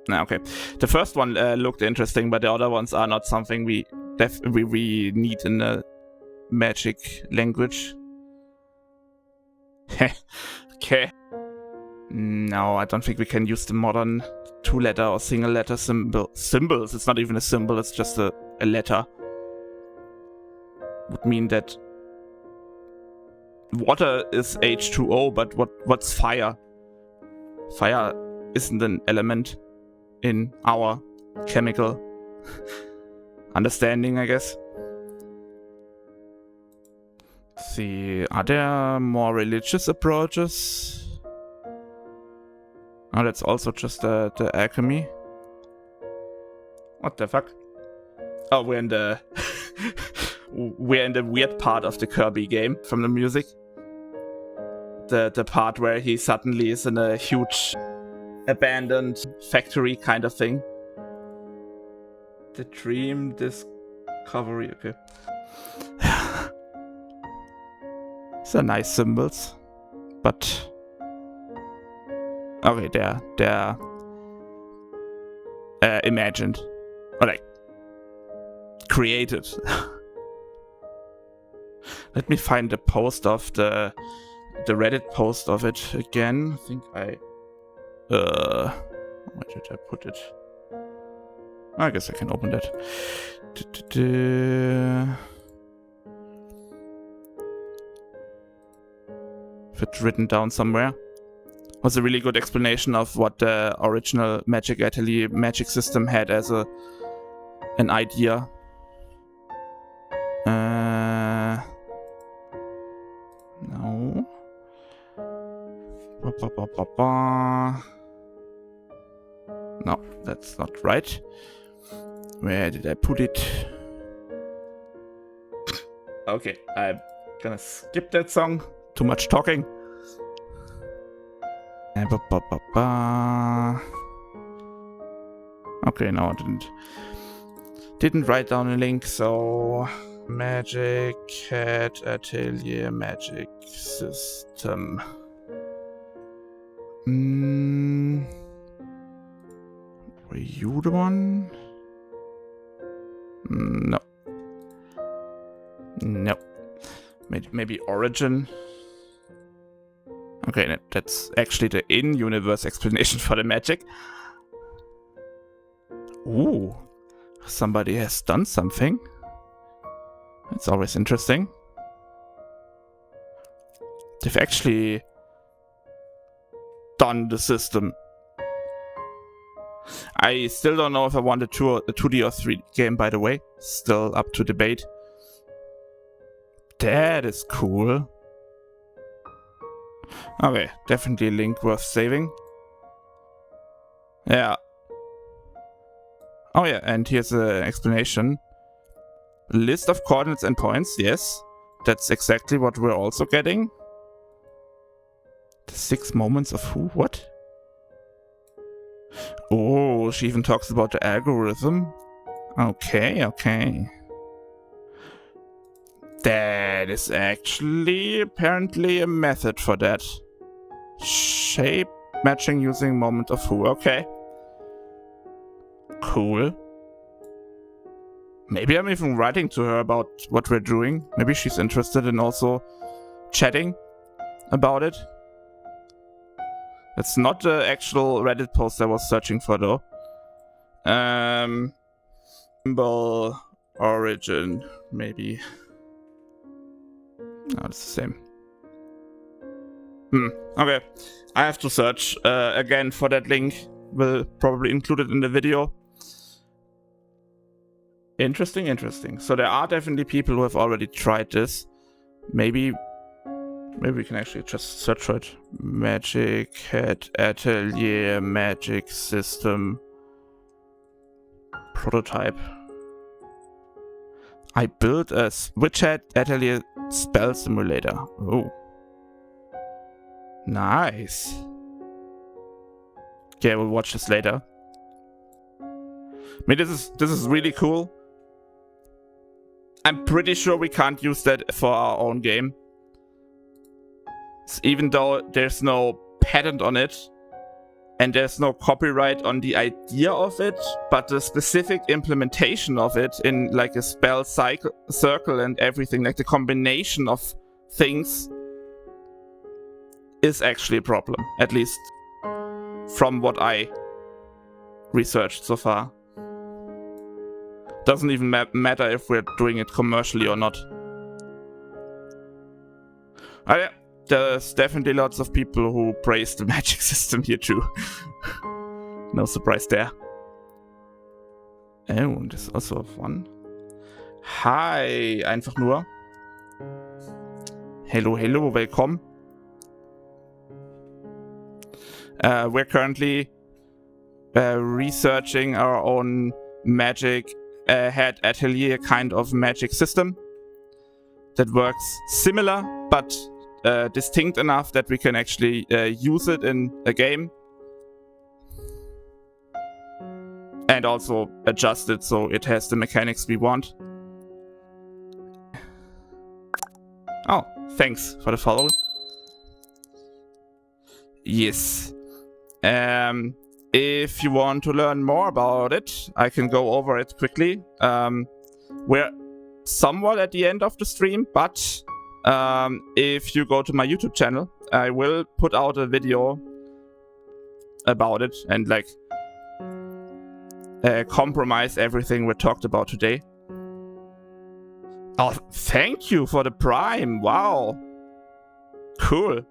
Nah, okay. The first one looked interesting, but the other ones are not something we need in a magic language. Okay. No, I don't think we can use the modern two-letter or single-letter symbols. It's not even a symbol, it's just a letter. Would mean that water is H2O, but what's fire? Fire isn't an element in our chemical understanding, I guess. Let's see, are there more religious approaches? Oh, that's also just the alchemy. What the fuck? Oh, we're in the weird part of the Kirby game from the music. The part where he suddenly is in a huge abandoned factory kind of thing. The dream discovery, okay. These are nice symbols, but okay, they're imagined or like created. Let me find the post of the Reddit post of it again. I think where did I put it? I guess I can open that. If it's written down somewhere. Was a really good explanation of what the original Magic Atelier magic system had as an idea. No. No, that's not right. Where did I put it? Okay, I'm gonna skip that song. Too much talking. Okay, no, I didn't write down a link, so Magic Hat Atelier Magic System. Were you the one? No. No. Maybe Origin. Okay, that's actually the in-universe explanation for the magic. Ooh, somebody has done something. It's always interesting. They've actually done the system. I still don't know if I want a 2D or 3D game, by the way. Still up to debate. That is cool. Okay, definitely a link worth saving. Yeah. Oh yeah, and here's an explanation. List of coordinates and points, yes. That's exactly what we're also getting. The 6 moments of who? What? Oh, she even talks about the algorithm. Okay, okay. That is actually apparently a method for that. Shape matching using moment of who. Okay. Cool. Maybe I'm even writing to her about what we're doing. Maybe she's interested in also chatting about it. It's not the actual Reddit post I was searching for though. Symbol origin, maybe. No, it's the same. Okay. I have to search again for that link. Will probably include it in the video. Interesting, interesting. So there are definitely people who have already tried this. Maybe we can actually just search for it. Magic Head Atelier Magic System Prototype. I built a Witch Head Atelier Spell Simulator. Oh. Nice. Okay, we'll watch this later. I mean, this is really cool. I'm pretty sure we can't use that for our own game. Even though there's no patent on it, and there's no copyright on the idea of it, but the specific implementation of it in like a spell circle and everything, like the combination of things, is actually a problem. At least from what I researched so far. Doesn't even matter if we're doing it commercially or not. Oh yeah, there's definitely lots of people who praise the magic system here too. No surprise there. Oh, das ist also one. Hi, einfach nur. Hello, hello, welcome. We're currently researching our own magic head atelier kind of magic system that works similar but distinct enough that we can actually use it in a game and also adjust it so it has the mechanics we want. Oh, thanks for the follow. Yes. If you want to learn more about it, I can go over it quickly. We're somewhat at the end of the stream, but if you go to my YouTube channel, I will put out a video about it and like compromise everything we talked about today. Oh, thank you for the Prime. Wow. Cool.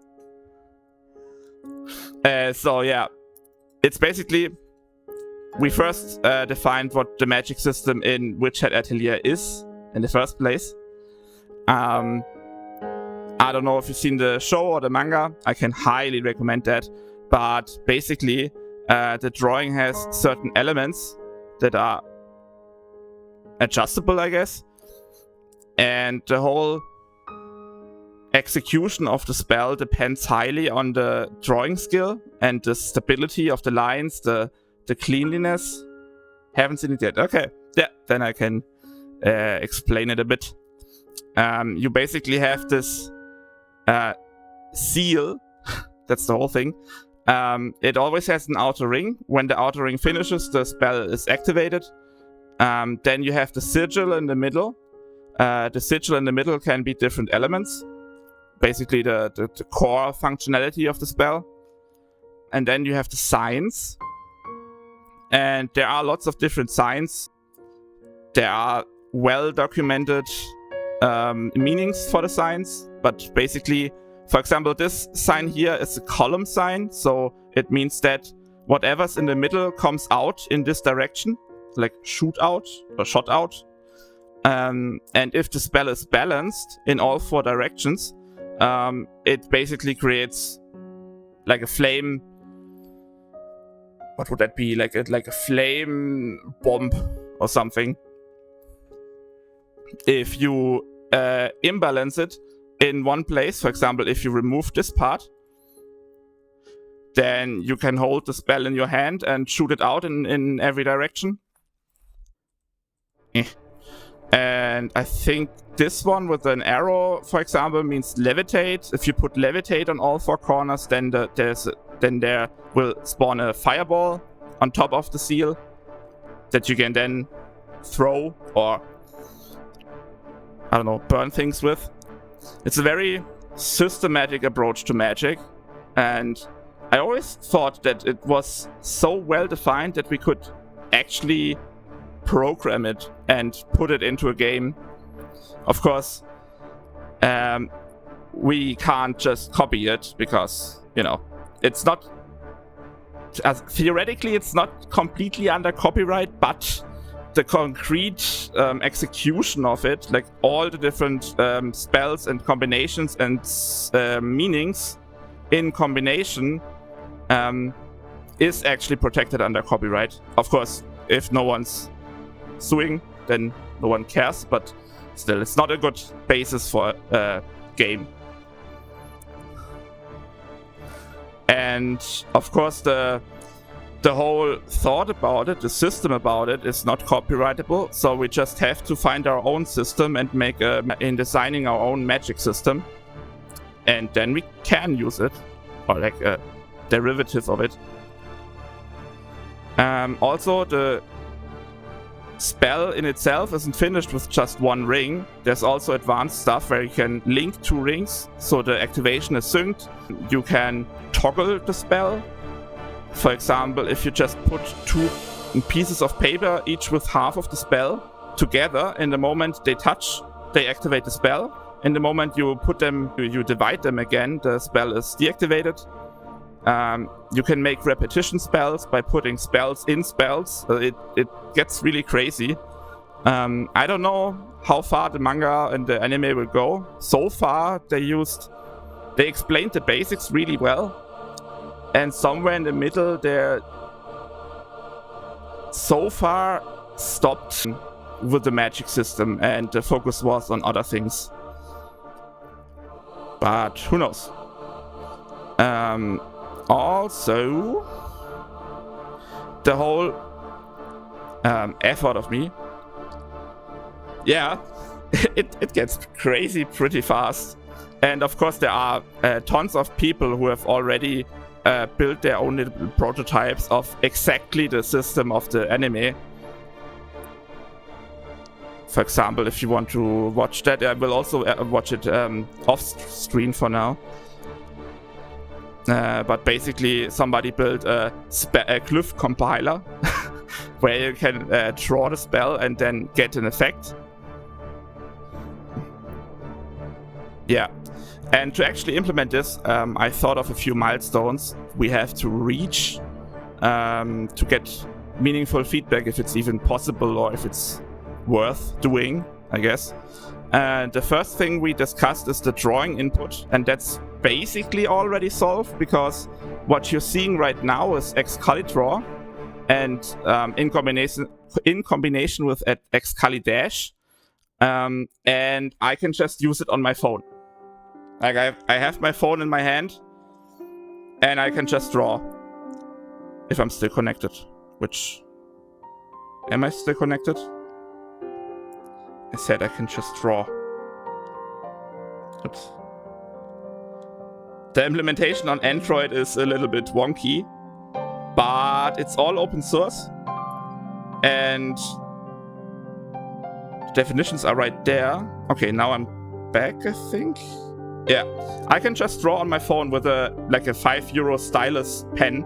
So yeah, it's basically, we first defined what the magic system in Witch Head Atelier is in the first place. I don't know if you've seen the show or the manga. I can highly recommend that. But basically, the drawing has certain elements that are adjustable, I guess. And the whole execution of the spell depends highly on the drawing skill and the stability of the lines, the cleanliness. Haven't seen it yet. Okay, yeah, then I can explain it a bit. You basically have this seal. That's the whole thing. It always has an outer ring. When the outer ring finishes, the spell is activated. Then you have the sigil in the middle. The sigil in the middle can be different elements. Basically the core functionality of the spell. And then you have the signs. And there are lots of different signs. There are well-documented meanings for the signs. But basically, for example, this sign here is a column sign. So it means that whatever's in the middle comes out in this direction. Like shoot out or shot out. And if the spell is balanced in all four directions, it basically creates like a flame. What would that be? Like a flame bomb or something. If you imbalance it in one place, for example, if you remove this part, then you can hold the spell in your hand and shoot it out in every direction. And I think this one with an arrow, for example, means levitate. If you put levitate on all 4 corners, then there will spawn a fireball on top of the seal that you can then throw or, I don't know, burn things with. It's a very systematic approach to magic, and I always thought that it was so well defined that we could actually program it and put it into a game. Of course, we can't just copy it because, you know, it's not, theoretically it's not completely under copyright, but the concrete execution of it, like all the different spells and combinations and meanings in combination, is actually protected under copyright. Of course, if no one's suing, then no one cares, but still, it's not a good basis for a game. And of course, the whole thought about it, the system about it, is not copyrightable, so we just have to find our own system and make in designing our own magic system, and then we can use it, or like a derivative of it. Also, the spell in itself isn't finished with just 1 ring. There's also advanced stuff where you can link 2 rings, so the activation is synced. You can toggle the spell. For example, if you just put 2 pieces of paper, each with half of the spell, together, in the moment they touch, they activate the spell. In the moment you put them, you divide them again, the spell is deactivated. You can make repetition spells by putting spells in spells. It gets really crazy. I don't know how far the manga and the anime will go. So far, they explained the basics really well. And somewhere in the middle, they're so far stopped with the magic system, and the focus was on other things. But who knows? Also, the whole effort of me, yeah, it gets crazy pretty fast. And of course, there are tons of people who have already built their own little prototypes of exactly the system of the anime. For example, if you want to watch that, I will also watch it off screen for now. But basically, somebody built a glyph compiler where you can draw the spell and then get an effect. Yeah. And to actually implement this, I thought of a few milestones we have to reach to get meaningful feedback, if it's even possible or if it's worth doing, I guess. And the first thing we discussed is the drawing input, and that's basically already solved, because what you're seeing right now is Excali Draw, and in combination with Excali Dash, and I can just use it on my phone. Like I have my phone in my hand, and I can just draw if I'm still connected. Which, am I still connected? I said I can just draw. Oops. The implementation on Android is a little bit wonky, but it's all open source, and the definitions are right there. Okay, now I'm back, I think. Yeah, I can just draw on my phone with a €5 stylus pen,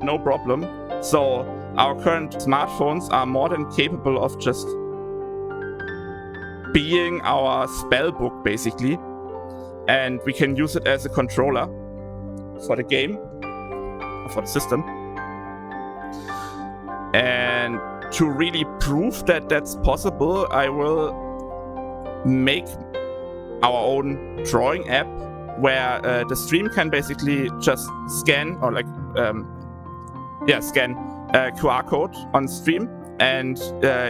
no problem. So our current smartphones are more than capable of just being our spell book, basically, and we can use it as a controller for the game, for the system. And to really prove that that's possible, I will make our own drawing app where the stream can basically just scan or scan a QR code on stream, and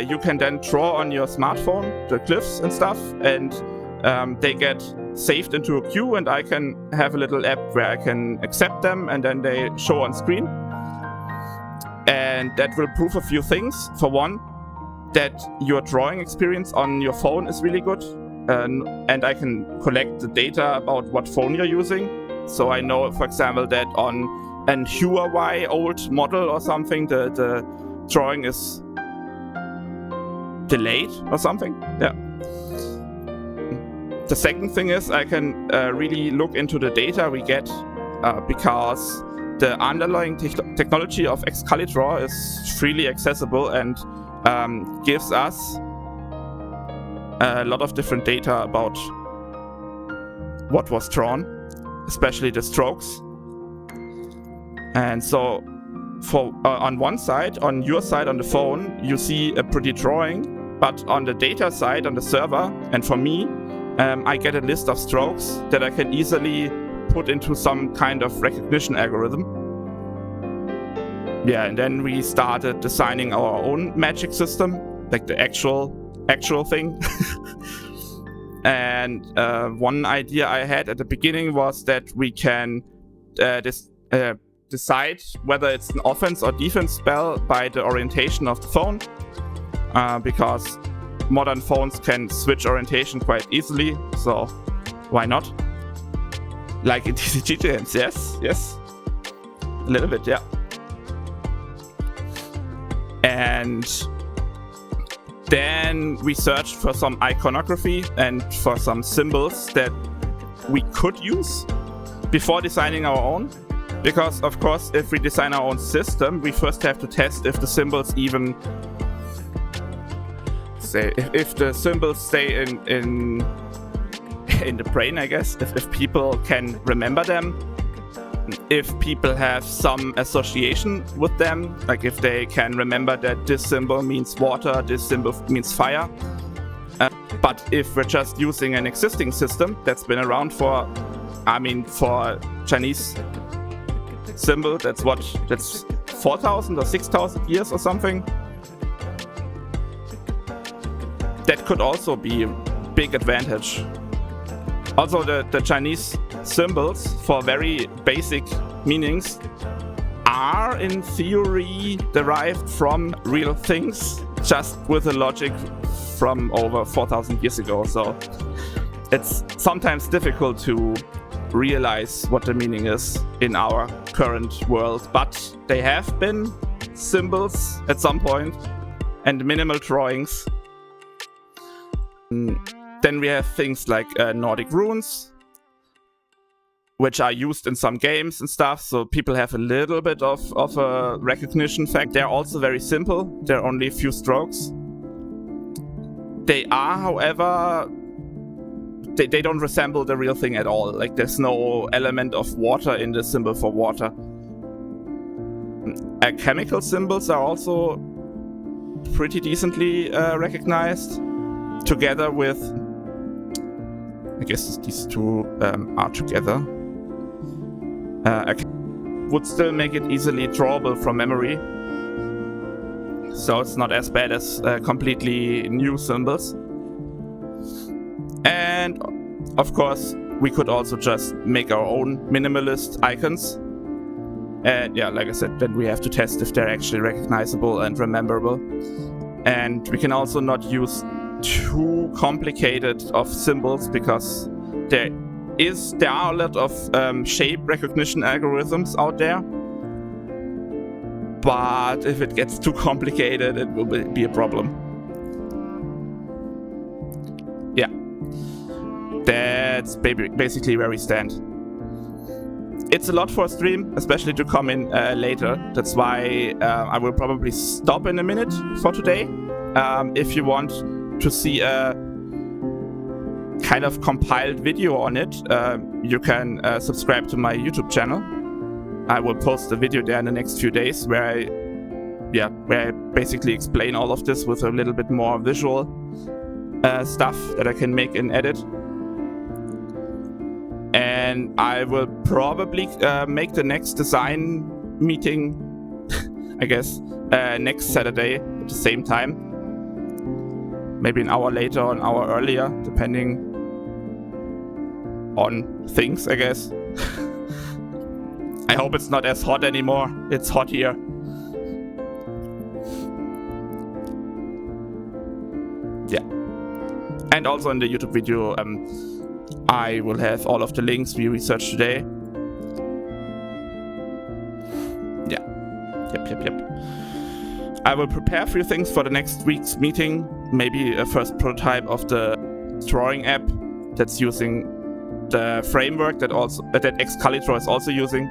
you can then draw on your smartphone the glyphs and stuff, and they get saved into a queue, and I can have a little app where I can accept them and then they show on screen. And that will prove a few things. For one, that your drawing experience on your phone is really good, and I can collect the data about what phone you're using. So I know, for example, that on an Huawei old model or something, the drawing is delayed or something. Yeah. The second thing is I can really look into the data we get, because the underlying technology of Excalidraw is freely accessible and gives us a lot of different data about what was drawn, especially the strokes. And so for on one side, on your side on the phone, you see a pretty drawing, but on the data side, on the server, and for me, I get a list of strokes that I can easily put into some kind of recognition algorithm. Yeah, and then we started designing our own magic system, like the actual thing. And one idea I had at the beginning was that we can decide whether it's an offense or defense spell by the orientation of the phone, because modern phones can switch orientation quite easily, so why not? Like in TCG games, yes. A little bit, yeah. And then we searched for some iconography and for some symbols that we could use before designing our own. Because, of course, if we design our own system, we first have to test if the symbols even if the symbols stay in the brain, I guess. If people can remember them, if people have some association with them, like if they can remember that this symbol means water, this symbol means fire. But if we're just using an existing system that's been around for Chinese symbol, that's 4,000 or 6,000 years or something. That could also be a big advantage. Also, the Chinese symbols for very basic meanings are in theory derived from real things, just with a logic from over 4,000 years ago. So it's sometimes difficult to realize what the meaning is in our current world, but they have been symbols at some point and minimal drawings. Then we have things like Nordic runes, which are used in some games and stuff, so people have a little bit of a recognition fact. They're also very simple. They're only a few strokes. They are, however, they don't resemble the real thing at all. Like, there's no element of water in the symbol for water. Chemical symbols are also pretty decently recognized, together with, I guess these two are together. Would still make it easily drawable from memory, so it's not as bad as completely new symbols. And of course, we could also just make our own minimalist icons. And yeah, like I said, then we have to test if they're actually recognizable and rememberable. And we can also not use too complicated of symbols, because there are a lot of shape recognition algorithms out there. But if it gets too complicated, it will be a problem. Yeah. That's basically where we stand. It's a lot for a stream, especially to come in later. That's why I will probably stop in a minute for today. If you want to see a kind of compiled video on it, you can subscribe to my YouTube channel. I will post a video there in the next few days where I basically explain all of this with a little bit more visual stuff that I can make and edit. And I will probably make the next design meeting, I guess, next Saturday at the same time. Maybe an hour later or an hour earlier, depending on things, I guess. I hope it's not as hot anymore. It's hot here. Yeah. And also in the YouTube video, I will have all of the links we researched today. Yeah. Yep. I will prepare a few things for the next week's meeting. Maybe a first prototype of the drawing app that's using the framework that Excalitor is also using.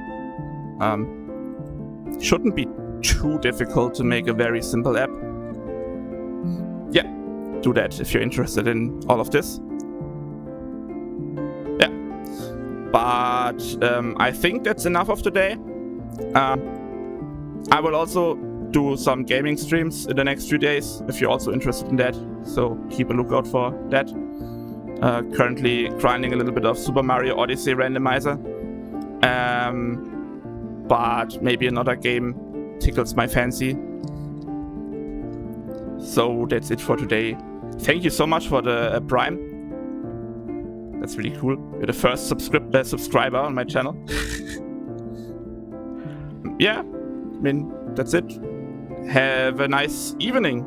Shouldn't be too difficult to make a very simple app. Yeah, do that if you're interested in all of this. Yeah, but I think that's enough of today. I will also do some gaming streams in the next few days if you're also interested in that, so keep a lookout for that. Currently grinding a little bit of Super Mario Odyssey randomizer, but maybe another game tickles my fancy. So that's it for today. Thank you so much for the Prime. That's really cool. You're the first subscriber on my channel. Yeah, I mean, that's it. Have a nice evening.